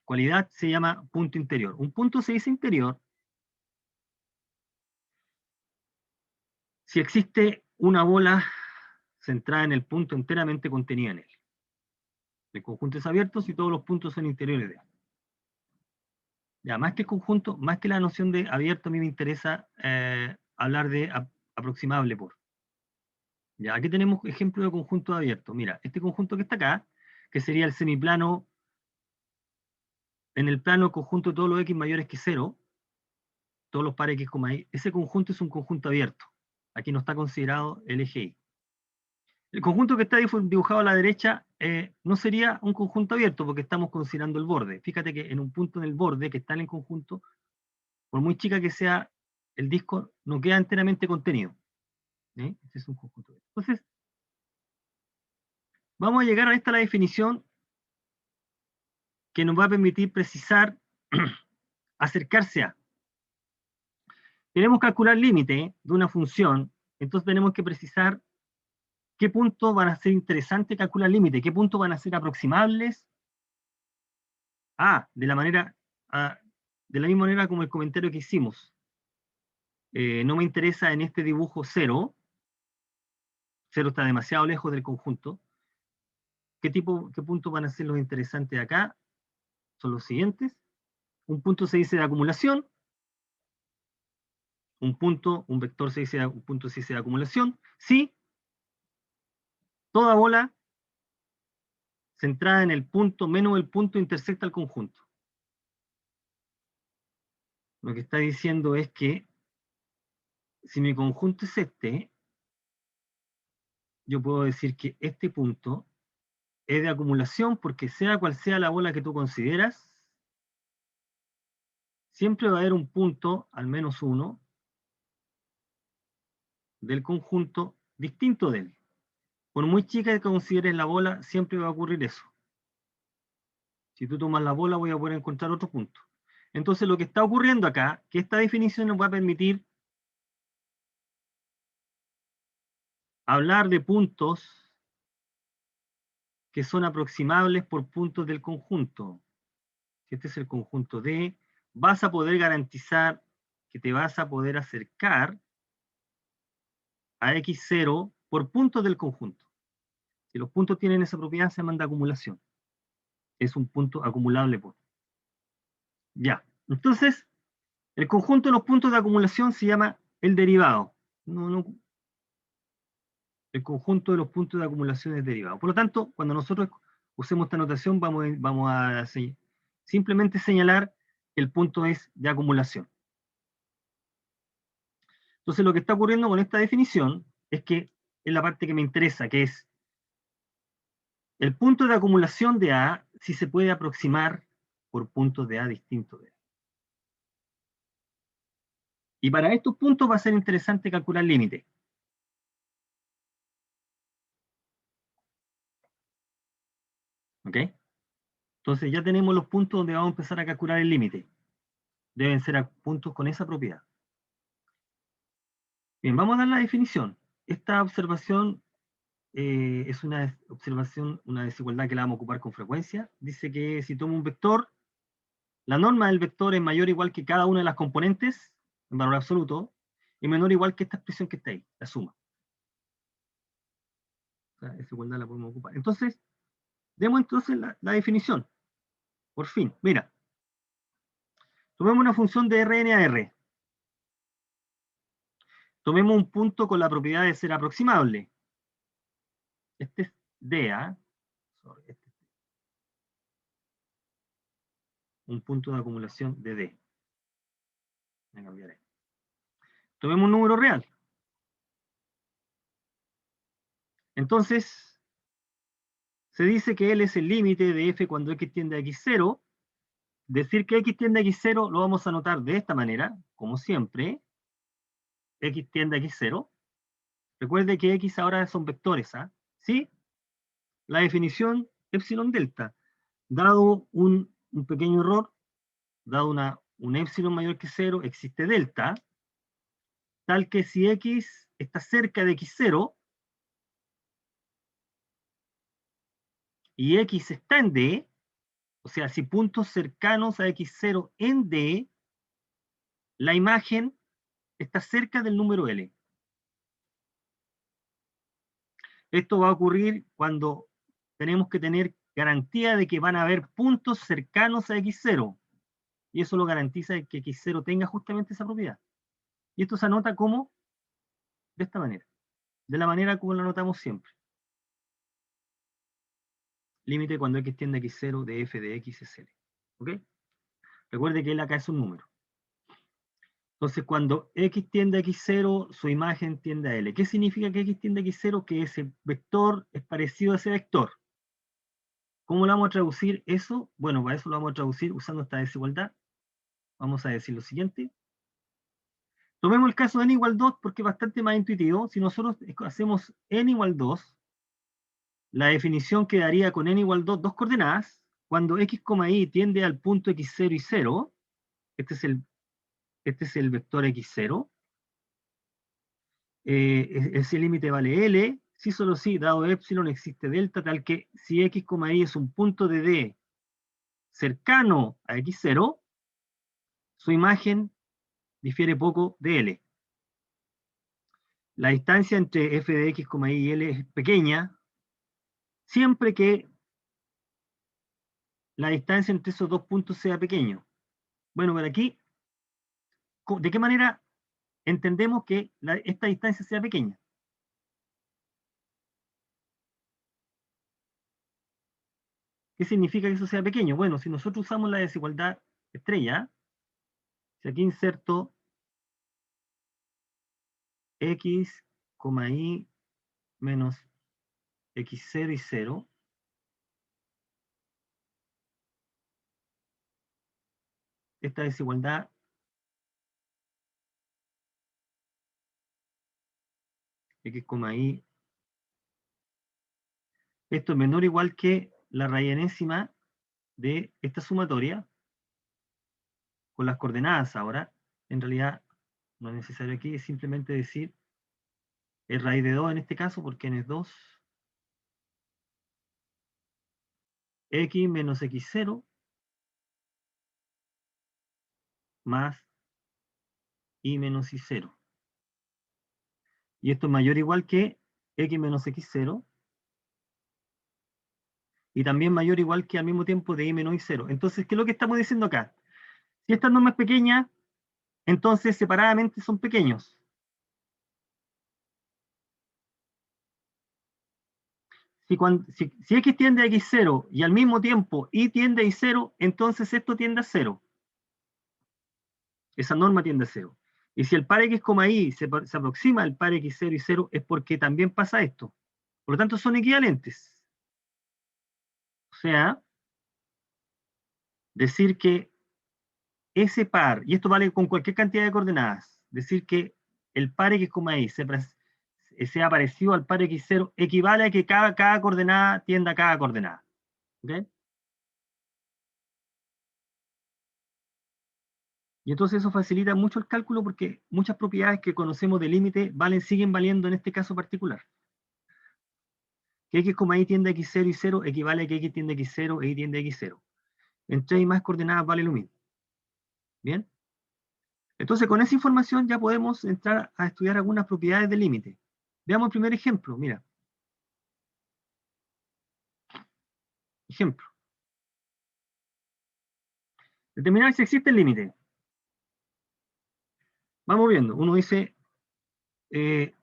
cualidad, se llama punto interior. Un punto se dice interior si existe una bola centrada en el punto enteramente contenida en él. El conjunto es abierto si todos los puntos son interiores de él. Ya, más que el conjunto, más que la noción de abierto, a mí me interesa hablar de aproximable por. Ya, aquí tenemos ejemplo de conjunto abierto. Mira, este conjunto que está acá, que sería el semiplano, en el plano conjunto de todos los x mayores que 0, todos los pares x, y, ese conjunto es un conjunto abierto. Aquí no está considerado el eje y. El conjunto que está dibujado a la derecha no sería un conjunto abierto porque estamos considerando el borde. Fíjate que en un punto en el borde que está en el conjunto, por muy chica que sea el disco, no queda enteramente contenido. Este es un conjunto abierto. Entonces, vamos a llegar a esta la definición que nos va a permitir precisar, acercarse a. Queremos calcular límite de una función, entonces tenemos que precisar qué puntos van a ser interesantes calcular límite, qué puntos van a ser aproximables de la misma manera como el comentario que hicimos. No me interesa en este dibujo 0, 0 está demasiado lejos del conjunto. ¿Qué puntos van a ser los interesantes acá? Son los siguientes. Un punto se dice de acumulación, un vector se dice un punto se dice de acumulación, si toda bola centrada en el punto menos el punto intersecta el conjunto. Lo que está diciendo es que si mi conjunto es este, yo puedo decir que este punto es de acumulación porque sea cual sea la bola que tú consideras, siempre va a haber un punto, al menos uno, del conjunto distinto de él. Por muy chica que consideres la bola, siempre va a ocurrir eso. Si tú tomas la bola, voy a poder encontrar otro punto. Entonces lo que está ocurriendo acá, que esta definición nos va a permitir hablar de puntos que son aproximables por puntos del conjunto. Si este es el conjunto D, vas a poder garantizar que te vas a poder acercar a X0 por puntos del conjunto. Si los puntos tienen esa propiedad, se llama de acumulación. Es un punto acumulable por. Ya. Entonces, el conjunto de los puntos de acumulación se llama el derivado. El conjunto de los puntos de acumulación es derivado. Por lo tanto, cuando nosotros usemos esta notación, vamos a simplemente señalar que el punto es de acumulación. Entonces, lo que está ocurriendo con esta definición es que es la parte que me interesa, que es el punto de acumulación de A si se puede aproximar por puntos de A distintos de A. Y para estos puntos va a ser interesante calcular límite. ¿Ok? Entonces ya tenemos los puntos donde vamos a empezar a calcular el límite. Deben ser puntos con esa propiedad. Bien, vamos a dar la definición. Esta observación es una observación, una desigualdad que la vamos a ocupar con frecuencia. Dice que si tomo un vector, la norma del vector es mayor o igual que cada una de las componentes, en valor absoluto, y menor o igual que esta expresión que está ahí, la suma. O sea, esa igualdad la podemos ocupar. Entonces, demos entonces la definición. Por fin, mira. Tomemos una función de Rn a R. Tomemos un punto con la propiedad de ser aproximable. Este es D, ¿ah? Un punto de acumulación de D. Voy a cambiar esto. Tomemos un número real. Entonces, se dice que L es el límite de f cuando x tiende a x0. Decir que x tiende a x0 lo vamos a anotar de esta manera, como siempre. X tiende a x0. Recuerde que x ahora son vectores, ¿ah? ¿Sí? La definición epsilon delta. Dado un pequeño error, dado un epsilon mayor que 0, existe delta, tal que si x está cerca de x0 y x está en D, o sea, si puntos cercanos a x0 en D, la imagen está cerca del número L. Esto va a ocurrir cuando tenemos que tener garantía de que van a haber puntos cercanos a x0. Y eso lo garantiza que x0 tenga justamente esa propiedad. Y esto se anota como de esta manera, de la manera como lo anotamos siempre. Límite cuando x tiende a x0 de f de x es L. ¿Ok? Recuerde que L acá es un número. Entonces, cuando x tiende a x0, su imagen tiende a L. ¿Qué significa que x tiende a x0? Que ese vector es parecido a ese vector. ¿Cómo lo vamos a traducir eso? Bueno, para eso lo vamos a traducir usando esta desigualdad. Vamos a decir lo siguiente. Tomemos el caso de n igual 2 porque es bastante más intuitivo. Si nosotros hacemos n igual 2, la definición quedaría con n igual 2, dos coordenadas. Cuando x, y tiende al punto x0 y 0, este es el vector x0, ese límite vale L, si solo si, dado epsilon existe delta, tal que si x, y es un punto de D cercano a x0, su imagen difiere poco de L. La distancia entre f de x, y L es pequeña, siempre que la distancia entre esos dos puntos sea pequeño. Bueno, por aquí, ¿de qué manera entendemos que esta distancia sea pequeña. ¿Qué significa que eso sea pequeño? Bueno, si nosotros usamos la desigualdad estrella, si aquí inserto x, y menos x0 y 0, esta desigualdad x, y, esto es menor o igual que la raíz enésima de esta sumatoria, con las coordenadas ahora. En realidad, no es necesario aquí, es simplemente decir es raíz de 2 en este caso, porque n es 2, x menos x0 más y menos y0. Y esto es mayor o igual que x menos x0, y también mayor o igual que al mismo tiempo de y menos y0. Entonces, ¿qué es lo que estamos diciendo acá? Si esta norma es pequeña, entonces separadamente son pequeños. Si x tiende a x0 y al mismo tiempo y tiende a y0, entonces esto tiende a 0. Esa norma tiende a 0. Y si el par x, y se aproxima al par x0 y 0, es porque también pasa esto. Por lo tanto, son equivalentes. O sea, decir que ese par, y esto vale con cualquier cantidad de coordenadas, decir que el par x, y sea parecido al par x0 equivale a que cada coordenada tienda a cada coordenada. ¿Okay? Y entonces eso facilita mucho el cálculo porque muchas propiedades que conocemos de límite siguen valiendo en este caso particular. Que x, y tiende a x0 y 0 equivale a que x tiende a x0 e y tiende a x0. En 3 y más coordenadas vale lo mismo. ¿Bien? Entonces con esa información ya podemos entrar a estudiar algunas propiedades del límite. Veamos el primer ejemplo. Mira. Ejemplo. Determinar si existe el límite. Vamos viendo. Uno dice x,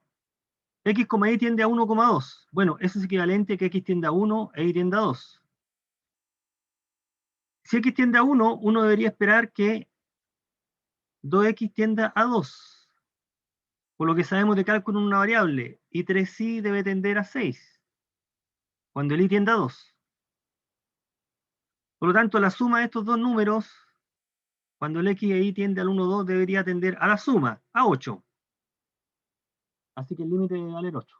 y tiende a 1,2. Bueno, eso es equivalente a que x tiende a 1 e y tiende a 2. Si x tiende a 1, uno debería esperar que 2x tienda a 2. Por lo que sabemos de cálculo en una variable, y 3y debe tender a 6, cuando el y tiende a 2. Por lo tanto, la suma de estos dos números, cuando el x e y tiende al 1, 2, debería tender a la suma, a 8. Así que el límite debe valer 8.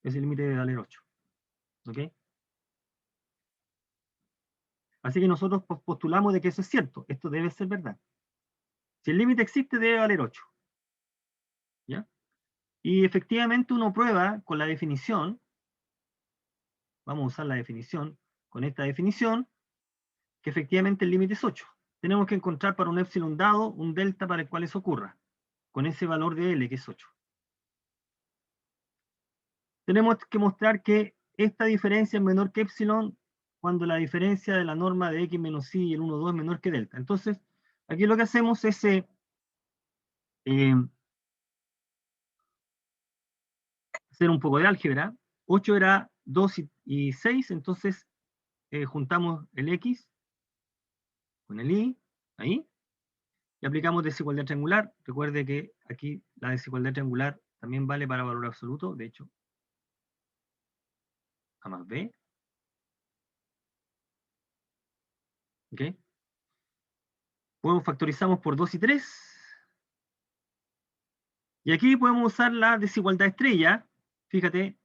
Ese límite debe valer 8. ¿Ok? Así que nosotros postulamos de que eso es cierto. Esto debe ser verdad. Si el límite existe, debe valer 8. ¿Ya? Y efectivamente uno prueba con la definición, vamos a usar la definición, con esta definición, que efectivamente el límite es 8. Tenemos que encontrar para un épsilon dado un delta para el cual eso ocurra, con ese valor de L que es 8. Tenemos que mostrar que esta diferencia es menor que épsilon cuando la diferencia de la norma de x menos y el 1, 2 es menor que delta. Entonces, aquí lo que hacemos es hacer un poco de álgebra. 8 era 2 y 6, entonces juntamos el x con el y, ahí, y aplicamos desigualdad triangular. Recuerde que aquí la desigualdad triangular también vale para valor absoluto, de hecho, a más b. ¿Ok? Factorizamos por 2 y 3. Y aquí podemos usar la desigualdad estrella. Fíjate.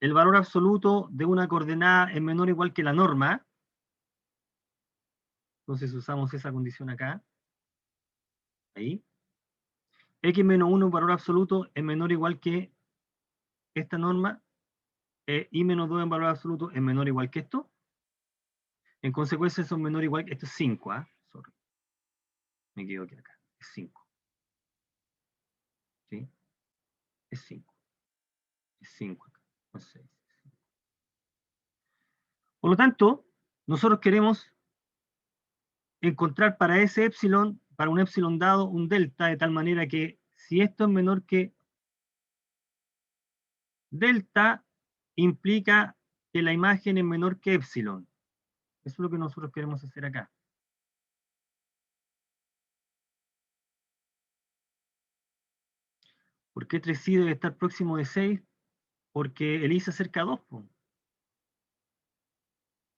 El valor absoluto de una coordenada es menor o igual que la norma. Entonces usamos esa condición acá. Ahí. X menos 1 valor absoluto es menor o igual que esta norma. Y menos 2 en valor absoluto es menor o igual que esto. En consecuencia, son menor o igual que esto es 5. Sorry. Me equivoqué acá. Es 5. ¿Sí? Es 5. Es 5 acá. No es 6. Por lo tanto, nosotros queremos encontrar para ese epsilon, para un epsilon dado, un delta, de tal manera que si esto es menor que delta, implica que la imagen es menor que epsilon. Eso es lo que nosotros queremos hacer acá. ¿Por qué 3i debe estar próximo de 6? Porque el i se acerca a 2. Po.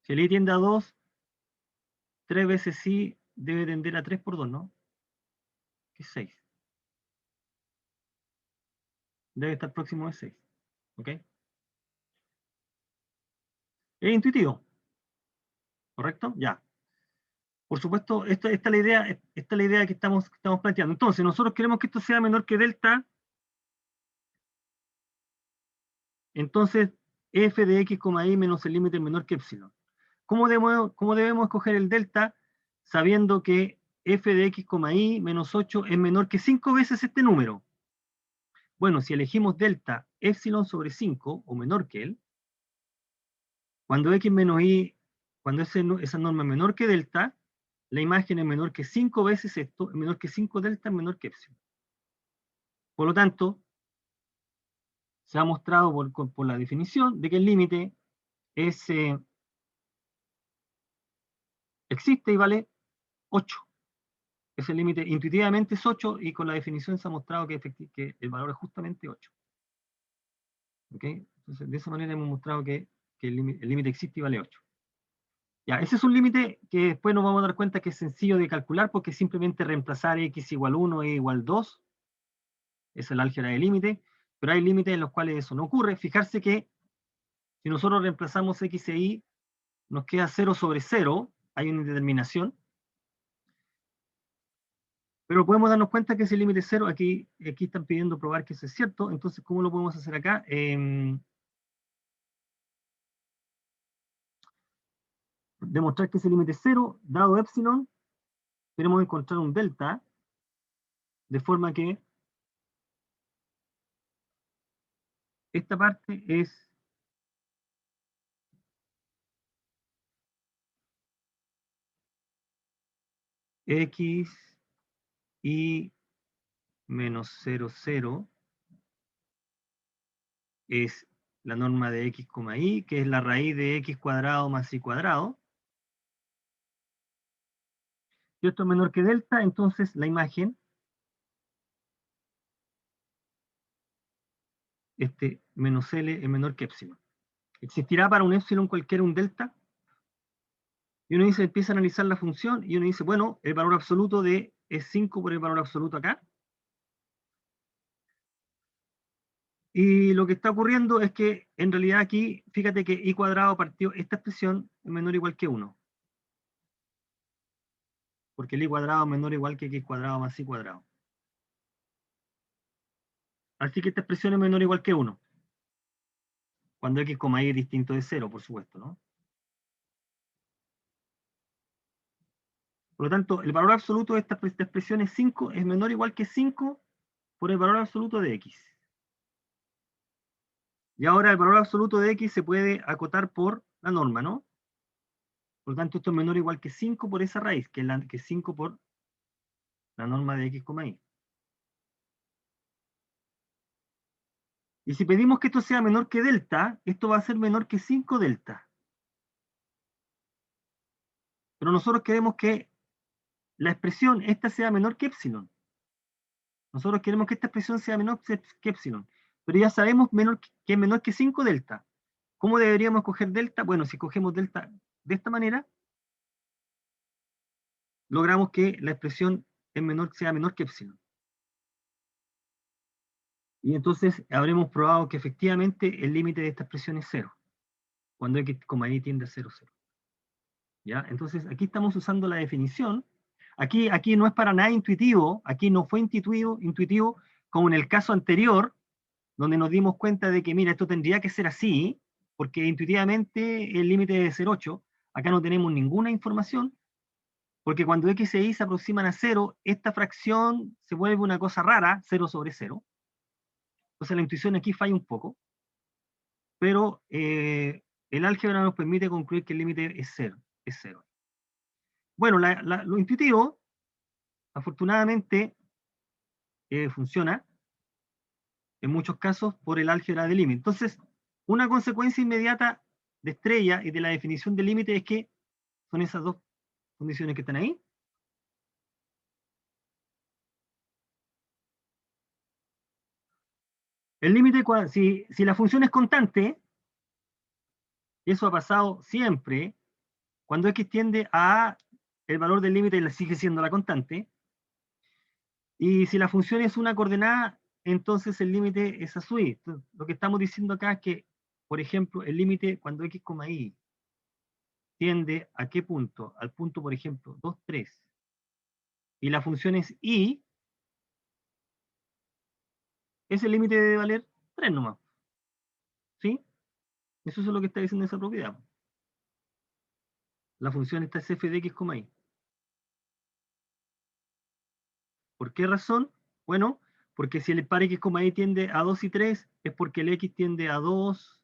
Si el i tiende a 2, 3 veces i debe tender a 3 por 2, ¿no? Que es 6. Debe estar próximo de 6. ¿Ok? Es intuitivo, ¿correcto? Ya. Por supuesto, esta es la idea que estamos planteando. Entonces, nosotros queremos que esto sea menor que delta. Entonces, f de x, y menos el límite menor que epsilon. ¿Cómo debemos escoger el delta? Sabiendo que f de x, y menos 8 es menor que 5 veces este número. Bueno, si elegimos delta epsilon sobre 5 o menor que él, cuando x menos y, cuando esa norma es menor que delta, la imagen es menor que 5 veces esto, es menor que 5 delta, es menor que epsilon. Por lo tanto, se ha mostrado por la definición de que el límite es, existe y vale 8. Ese límite intuitivamente es 8 y con la definición se ha mostrado que el valor es justamente 8. ¿Ok? Entonces, de esa manera hemos mostrado que el límite existe y vale 8. Ya, ese es un límite que después nos vamos a dar cuenta que es sencillo de calcular porque es simplemente reemplazar x igual 1 e igual 2. Es el álgebra de límite, pero hay límites en los cuales eso no ocurre. Fijarse que si nosotros reemplazamos x e y, nos queda 0 sobre 0, hay una indeterminación, pero podemos darnos cuenta que ese límite es 0, aquí están pidiendo probar que eso es cierto, entonces ¿cómo lo podemos hacer acá? Demostrar que ese límite es 0, dado epsilon, queremos encontrar un delta, de forma que esta parte es x y menos 0, 0, es la norma de x, y, que es la raíz de x cuadrado más y cuadrado. Si esto es menor que delta, entonces la imagen, menos L es menor que epsilon. ¿Existirá para un epsilon cualquiera un delta? Y uno dice, empieza a analizar la función y uno dice, bueno, el valor absoluto de es 5 por el valor absoluto acá. Y lo que está ocurriendo es que en realidad aquí, fíjate que i cuadrado partió, esta expresión es menor o igual que 1. Porque el i cuadrado es menor o igual que x cuadrado más y cuadrado. Así que esta expresión es menor o igual que 1. Cuando x, y es distinto de 0, por supuesto, ¿no? Por lo tanto, el valor absoluto de esta expresión es 5, es menor o igual que 5 por el valor absoluto de x. Y ahora el valor absoluto de x se puede acotar por la norma, ¿no? Por lo tanto, esto es menor o igual que 5 por esa raíz, que es 5 por la norma de x, y. Y si pedimos que esto sea menor que delta, esto va a ser menor que 5 delta. Pero nosotros queremos que la expresión esta sea menor que epsilon. Nosotros queremos que esta expresión sea menor que epsilon. Pero ya sabemos que es menor que 5 delta. ¿Cómo deberíamos coger delta? Bueno, si cogemos delta de esta manera, logramos que la expresión sea menor que epsilon. Y entonces habremos probado que efectivamente el límite de esta expresión es 0, cuando x, y tiende a 0, 0. ¿Ya? Entonces aquí estamos usando la definición. Aquí no es para nada intuitivo, aquí no fue intuitivo como en el caso anterior, donde nos dimos cuenta de que, mira, esto tendría que ser así, porque intuitivamente el límite debe ser 8. Acá no tenemos ninguna información, porque cuando x e y se aproximan a 0, esta fracción se vuelve una cosa rara, 0 sobre 0. Entonces la intuición aquí falla un poco, pero el álgebra nos permite concluir que el límite es 0. Es 0. Bueno, lo intuitivo, afortunadamente, funciona en muchos casos por el álgebra de límite. Entonces, una consecuencia inmediata de estrella y de la definición de límite es que son esas dos condiciones que están ahí. El límite, si la función es constante, y eso ha pasado siempre, cuando x tiende a A, el valor del límite sigue siendo la constante, y si la función es una coordenada, entonces el límite es a su y. Entonces, lo que estamos diciendo acá es que, por ejemplo, el límite cuando x, y tiende a qué punto? Al punto, por ejemplo, 2, 3, y la función es y, ese límite debe valer 3 nomás. ¿Sí? Eso es lo que está diciendo esa propiedad. La función está es f de x, y. ¿Por qué razón? Bueno, porque si el par x, y tiende a 2 y 3, es porque el x tiende a 2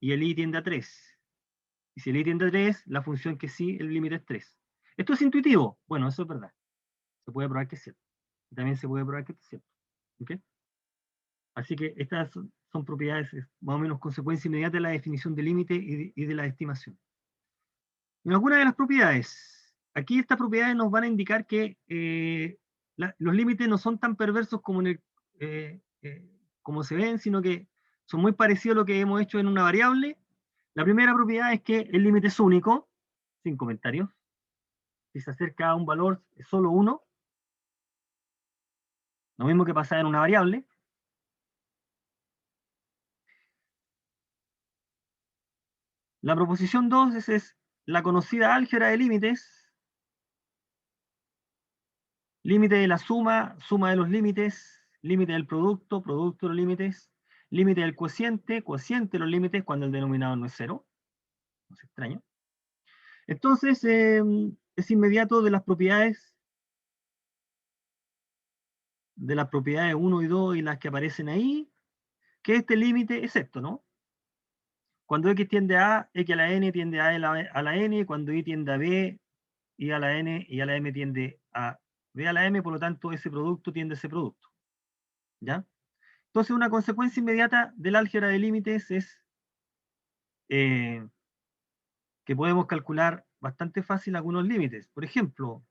y el y tiende a 3. Y si el y tiende a 3, la función que sí, el límite es 3. ¿Esto es intuitivo? Bueno, eso es verdad. Se puede probar que es cierto. Y también se puede probar que es cierto. ¿Ok? Así que estas son propiedades más o menos consecuencia inmediata de la definición de límite y de la estimación. En algunas de las propiedades, aquí estas propiedades nos van a indicar que los límites no son tan perversos como, como se ven, sino que son muy parecidos a lo que hemos hecho en una variable. La primera propiedad es que el límite es único, sin comentarios. Si se acerca a un valor es solo uno, lo mismo que pasa en una variable. La proposición 2 es la conocida álgebra de límites, límite de la suma, suma de los límites, límite del producto, producto de los límites, límite del cociente, cociente de los límites cuando el denominador no es cero. No es extraño. Entonces, es inmediato de las propiedades 1 y 2 y las que aparecen ahí, que este límite es esto, ¿no? Cuando x tiende a A, x a la n tiende a la n, cuando y tiende a B, y a la n y a la m tiende a B a la m, por lo tanto ese producto tiende a ese producto. ¿Ya? Entonces una consecuencia inmediata del álgebra de límites es eh, que podemos calcular bastante fácil algunos límites. Por ejemplo,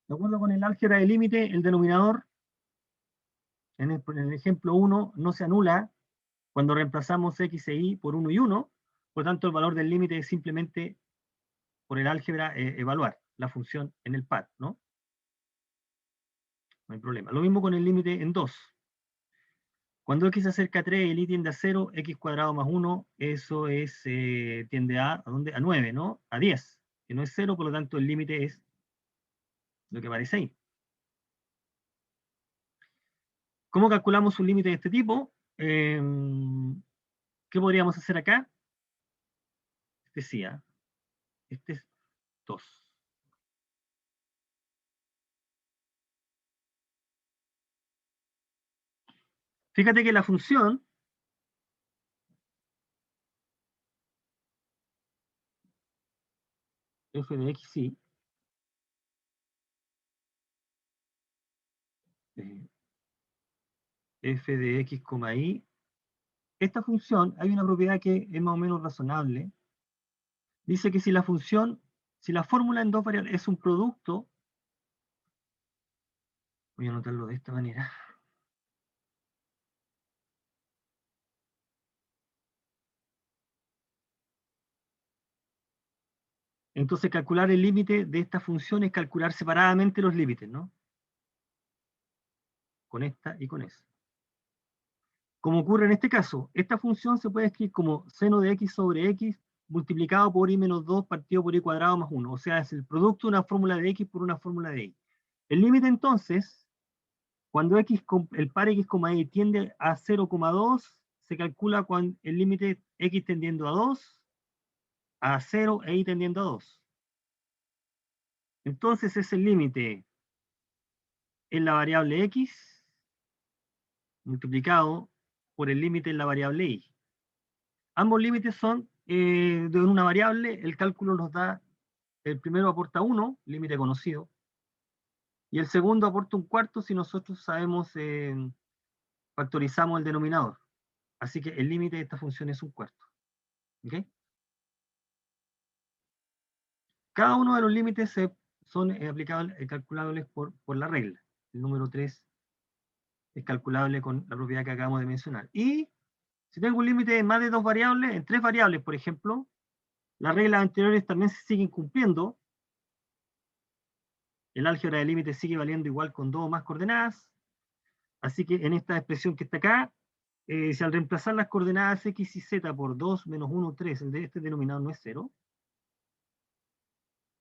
de acuerdo con el álgebra de límite, el denominador en el ejemplo 1 no se anula cuando reemplazamos x e y por 1 y 1, por lo tanto el valor del límite es simplemente por el álgebra evaluar la función en el par, ¿no? No hay problema. Lo mismo con el límite en 2. Cuando x se acerca a 3 y el y tiende a 0, x cuadrado más 1, eso es, tiende ¿a dónde? A 9, ¿no? A 10, que no es 0, por lo tanto el límite es lo que aparece ahí. ¿Cómo calculamos un límite de este tipo? ¿Qué podríamos hacer acá? Este sí, ¿eh? Este es 2. Fíjate que la función f de x, y f de x, y, esta función, hay una propiedad que es más o menos razonable. Dice que si la función, si la fórmula en dos variables es un producto, voy a anotarlo de esta manera. Entonces calcular el límite de esta función es calcular separadamente los límites, ¿no? Con esta y con esa. Como ocurre en este caso, esta función se puede escribir como seno de x sobre x multiplicado por y menos 2 partido por y cuadrado más 1. O sea, es el producto de una fórmula de x por una fórmula de y. El límite entonces, cuando el par x, y tiende a 0,2, se calcula cuando el límite x tendiendo a 2, a 0 e y tendiendo a 2. Entonces es el límite en la variable x multiplicado por el límite en la variable y. Ambos límites son de una variable, el cálculo nos da el primero aporta 1, límite conocido, y el segundo aporta un cuarto si nosotros sabemos, factorizamos el denominador. Así que el límite de esta función es un cuarto. ¿Okay? Cada uno de los límites son aplicables, calculables por la regla. El número 3 es calculable con la propiedad que acabamos de mencionar. Y si tengo un límite de más de 2 variables, en 3 variables, por ejemplo, las reglas anteriores también se siguen cumpliendo. El álgebra de límites sigue valiendo igual con 2 o más coordenadas. Así que en esta expresión que está acá, si al reemplazar las coordenadas x y z por 2 menos 1, 3, el de este denominador no es 0,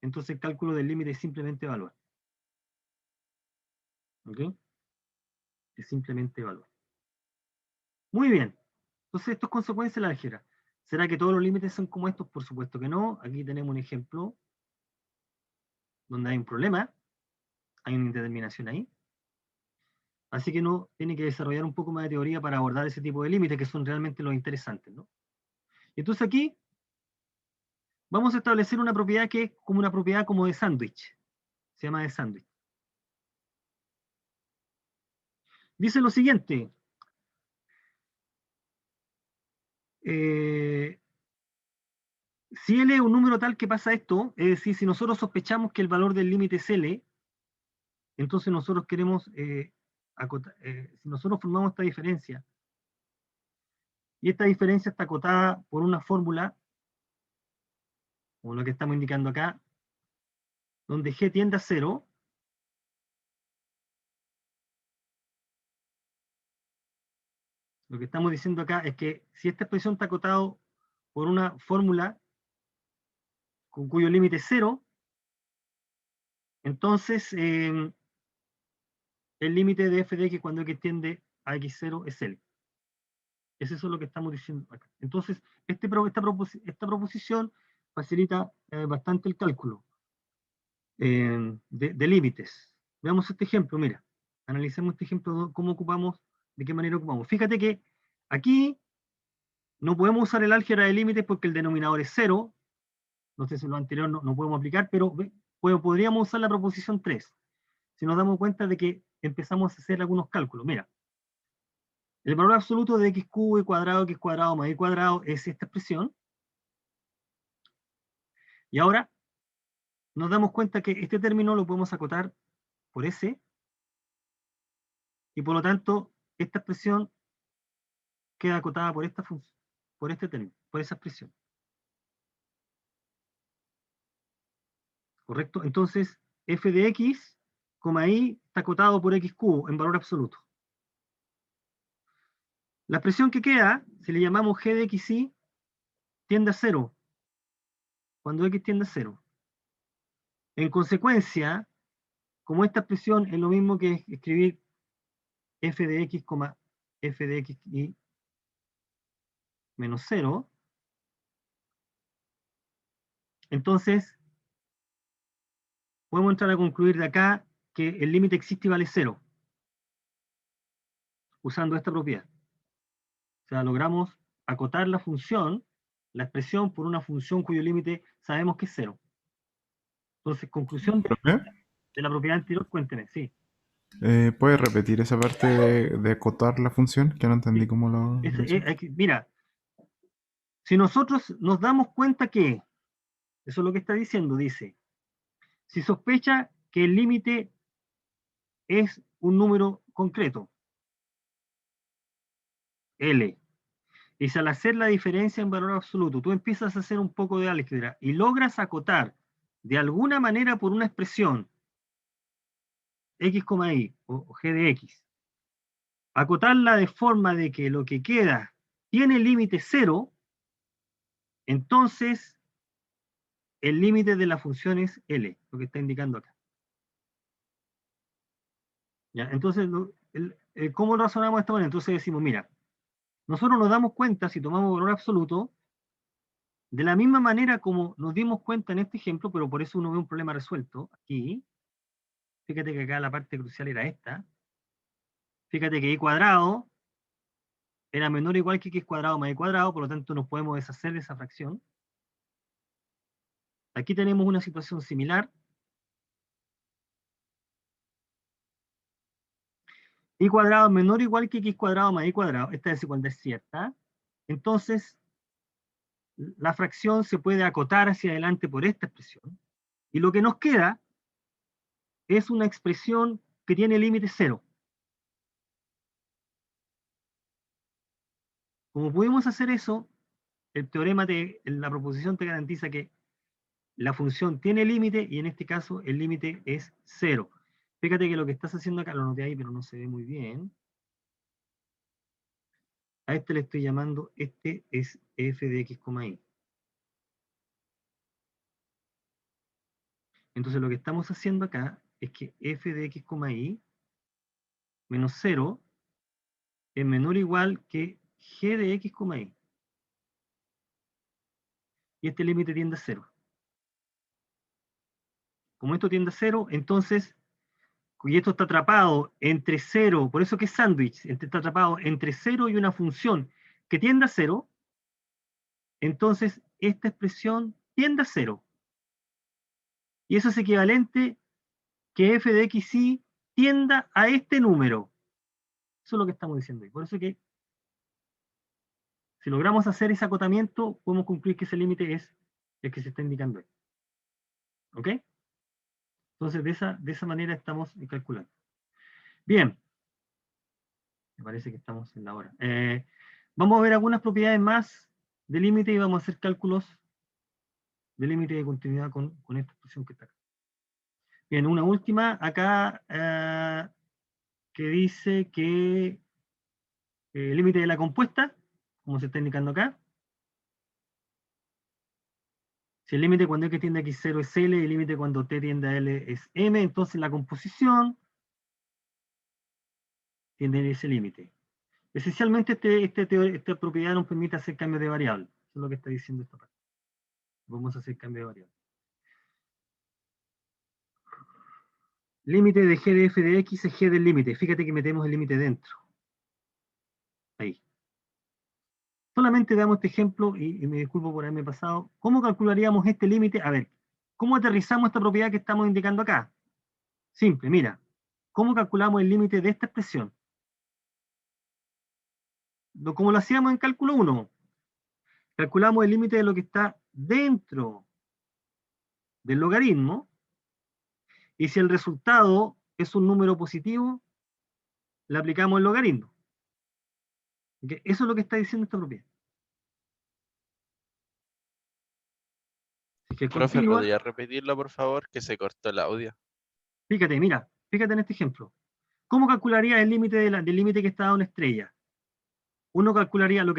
entonces el cálculo del límite es simplemente evaluar. ¿Ok? Es simplemente evaluar. Muy bien. Entonces esto es consecuencia de la álgebra. ¿Será que todos los límites son como estos? Por supuesto que no. Aquí tenemos un ejemplo donde hay un problema, hay una indeterminación ahí. Así que uno tiene que desarrollar un poco más de teoría para abordar ese tipo de límites que son realmente los interesantes, ¿no? Entonces aquí vamos a establecer una propiedad que es como una propiedad como de sándwich. Se llama de sándwich. Dice lo siguiente. Si L es un número tal que pasa esto, es decir, si nosotros sospechamos que el valor del límite es L, entonces nosotros queremos acotar, si nosotros formamos esta diferencia, y esta diferencia está acotada por una fórmula, como lo que estamos indicando acá, donde G tiende a 0, lo que estamos diciendo acá es que si esta expresión está acotada por una fórmula con cuyo límite es 0, entonces el límite de f de x cuando x tiende a x0 es L. Es eso lo que estamos diciendo acá. Entonces, esta proposición facilita bastante el cálculo de límites. Veamos este ejemplo, mira. Analicemos este ejemplo, cómo ocupamos, de qué manera ocupamos. Fíjate que aquí no podemos usar el álgebra de límites porque el denominador es 0. No sé si lo anterior no podemos aplicar, pero podríamos usar la proposición 3. Si nos damos cuenta de que empezamos a hacer algunos cálculos. Mira, el valor absoluto de x cubo y cuadrado, x cuadrado más y cuadrado es esta expresión. Y ahora nos damos cuenta que este término lo podemos acotar por S, y por lo tanto esta expresión queda acotada por esta función, por este término, por esa expresión. ¿Correcto? Entonces, f de x, y está acotado por x cubo en valor absoluto. La expresión que queda, si le llamamos g de xy, tiende a 0, cuando x tiende a 0. En consecuencia, como esta expresión es lo mismo que escribir f de x, f de xy menos 0, entonces podemos entrar a concluir de acá que el límite existe y vale 0, usando esta propiedad. O sea, logramos acotar la función, la expresión, por una función cuyo límite sabemos que es 0. Entonces, conclusión de la propiedad anterior, cuénteme, sí. ¿Puedes repetir esa parte de acotar la función? Que no entendí Sí. cómo lo hizo. Mira, si nosotros nos damos cuenta que, eso es lo que está diciendo, dice, si sospecha que el límite es un número concreto, L, y si al hacer la diferencia en valor absoluto, tú empiezas a hacer un poco de álgebra y logras acotar de alguna manera por una expresión x, y o g de x, acotarla de forma de que lo que queda tiene límite 0, entonces el límite de la función es L, lo que está indicando acá. ¿Ya? Entonces, ¿cómo razonamos de esta manera? Entonces decimos, mira, nosotros nos damos cuenta, si tomamos valor absoluto, de la misma manera como nos dimos cuenta en este ejemplo, pero por eso uno ve un problema resuelto aquí. Fíjate que acá la parte crucial era esta. Fíjate que y cuadrado era menor o igual que x cuadrado más y cuadrado, por lo tanto nos podemos deshacer de esa fracción. Aquí tenemos una situación similar. Y cuadrado menor o igual que x cuadrado más y cuadrado. Esta desigualdad es cierta. Entonces, la fracción se puede acotar hacia adelante por esta expresión. Y lo que nos queda es una expresión que tiene límite cero. Como pudimos hacer eso, el teorema de la proposición te garantiza que la función tiene límite y en este caso el límite es cero. Fíjate que lo que estás haciendo acá, lo noté ahí, pero no se ve muy bien. A este le estoy llamando, este es f de x, y. Entonces lo que estamos haciendo acá es que f de x, y menos 0 es menor o igual que g de x, y. Y este límite tiende a 0. Como esto tiende a 0, entonces, y esto está atrapado entre 0, por eso que es sándwich, está atrapado entre 0 y una función que tiende a 0, entonces esta expresión tiende a 0. Y eso es equivalente que f de x y tienda a este número. Eso es lo que estamos diciendo ahí. Por eso que si logramos hacer ese acotamiento, podemos concluir que ese límite es el que se está indicando ahí. ¿Ok? Entonces, de esa manera estamos calculando. Bien. Me parece que estamos en la hora. Vamos a ver algunas propiedades más de límite y vamos a hacer cálculos de límite de continuidad con esta expresión que está acá. Bien, una última acá que dice que el límite de la compuesta, como se está indicando acá, si el límite cuando x tiende a x0 es L y el límite cuando t tiende a L es M, entonces la composición tiende a ese límite. Esencialmente esta propiedad nos permite hacer cambios de variable. Eso es lo que está diciendo esta parte. Vamos a hacer cambio de variable. Límite de g de f de x es g del límite. Fíjate que metemos el límite dentro. Ahí. Solamente damos este ejemplo, y me disculpo por haberme pasado. ¿Cómo calcularíamos este límite? A ver, ¿cómo aterrizamos esta propiedad que estamos indicando acá? Simple, mira. ¿Cómo calculamos el límite de esta expresión? Como lo hacíamos en cálculo 1. Calculamos el límite de lo que está dentro del logaritmo, y si el resultado es un número positivo, le aplicamos el logaritmo. ¿Okay? Eso es lo que está diciendo esta propiedad. Si es Profe, continua, ¿podría repetirlo, por favor? Que se cortó el audio. fíjate, mira, fíjate en este ejemplo. ¿Cómo calcularía el límite del límite que está dado en estrella? Uno calcularía lo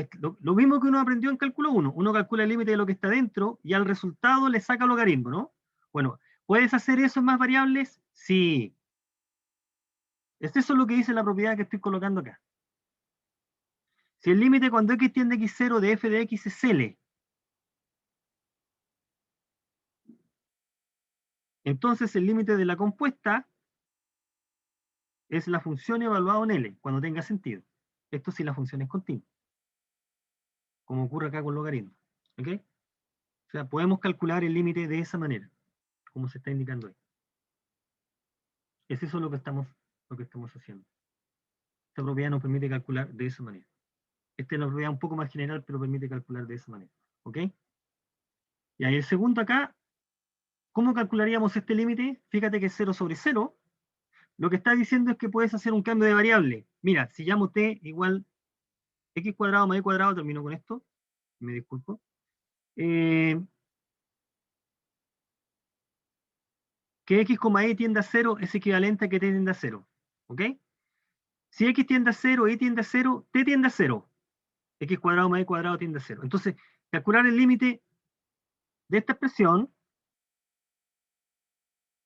mismo que uno aprendió en cálculo 1. Uno calcula el límite de lo que está dentro y al resultado le saca logaritmo, ¿no? Bueno, ¿puedes hacer eso en más variables? Sí. Eso es lo que dice la propiedad que estoy colocando acá. Si el límite cuando x tiende a x0 de f de x es L, entonces el límite de la compuesta es la función evaluada en L, cuando tenga sentido. Esto si la función es continua, como ocurre acá con logaritmo. ¿Ok? O sea, podemos calcular el límite de esa manera, como se está indicando ahí. Es eso lo que estamos haciendo. Esta propiedad nos permite calcular de esa manera. Esta es una propiedad un poco más general, pero permite calcular de esa manera. ¿Ok? Y ahí el segundo acá, ¿cómo calcularíamos este límite? Fíjate que es 0 sobre 0. Lo que está diciendo es que puedes hacer un cambio de variable. Mira, si llamo t igual x cuadrado más y cuadrado, termino con esto, me disculpo. Que x, y tiende a 0 es equivalente a que t tiende a 0. ¿Ok? Si x tiende a 0, y tiende a 0, t tiende a 0. X cuadrado más y cuadrado tiende a 0. Entonces, calcular el límite de esta expresión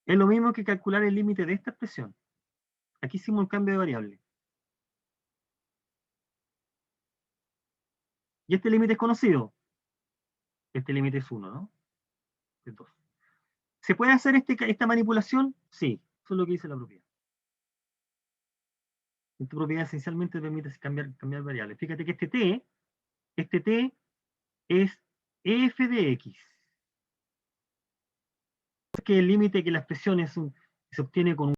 es lo mismo que calcular el límite de esta expresión. Aquí hicimos un cambio de variable. Y este límite es conocido. Este límite es 1, ¿no? Es 2. ¿Se puede hacer esta manipulación? Sí. Eso es lo que dice la propiedad. Esta propiedad esencialmente permite cambiar variables. Fíjate que este t es f de x. que el límite que la expresión se obtiene con un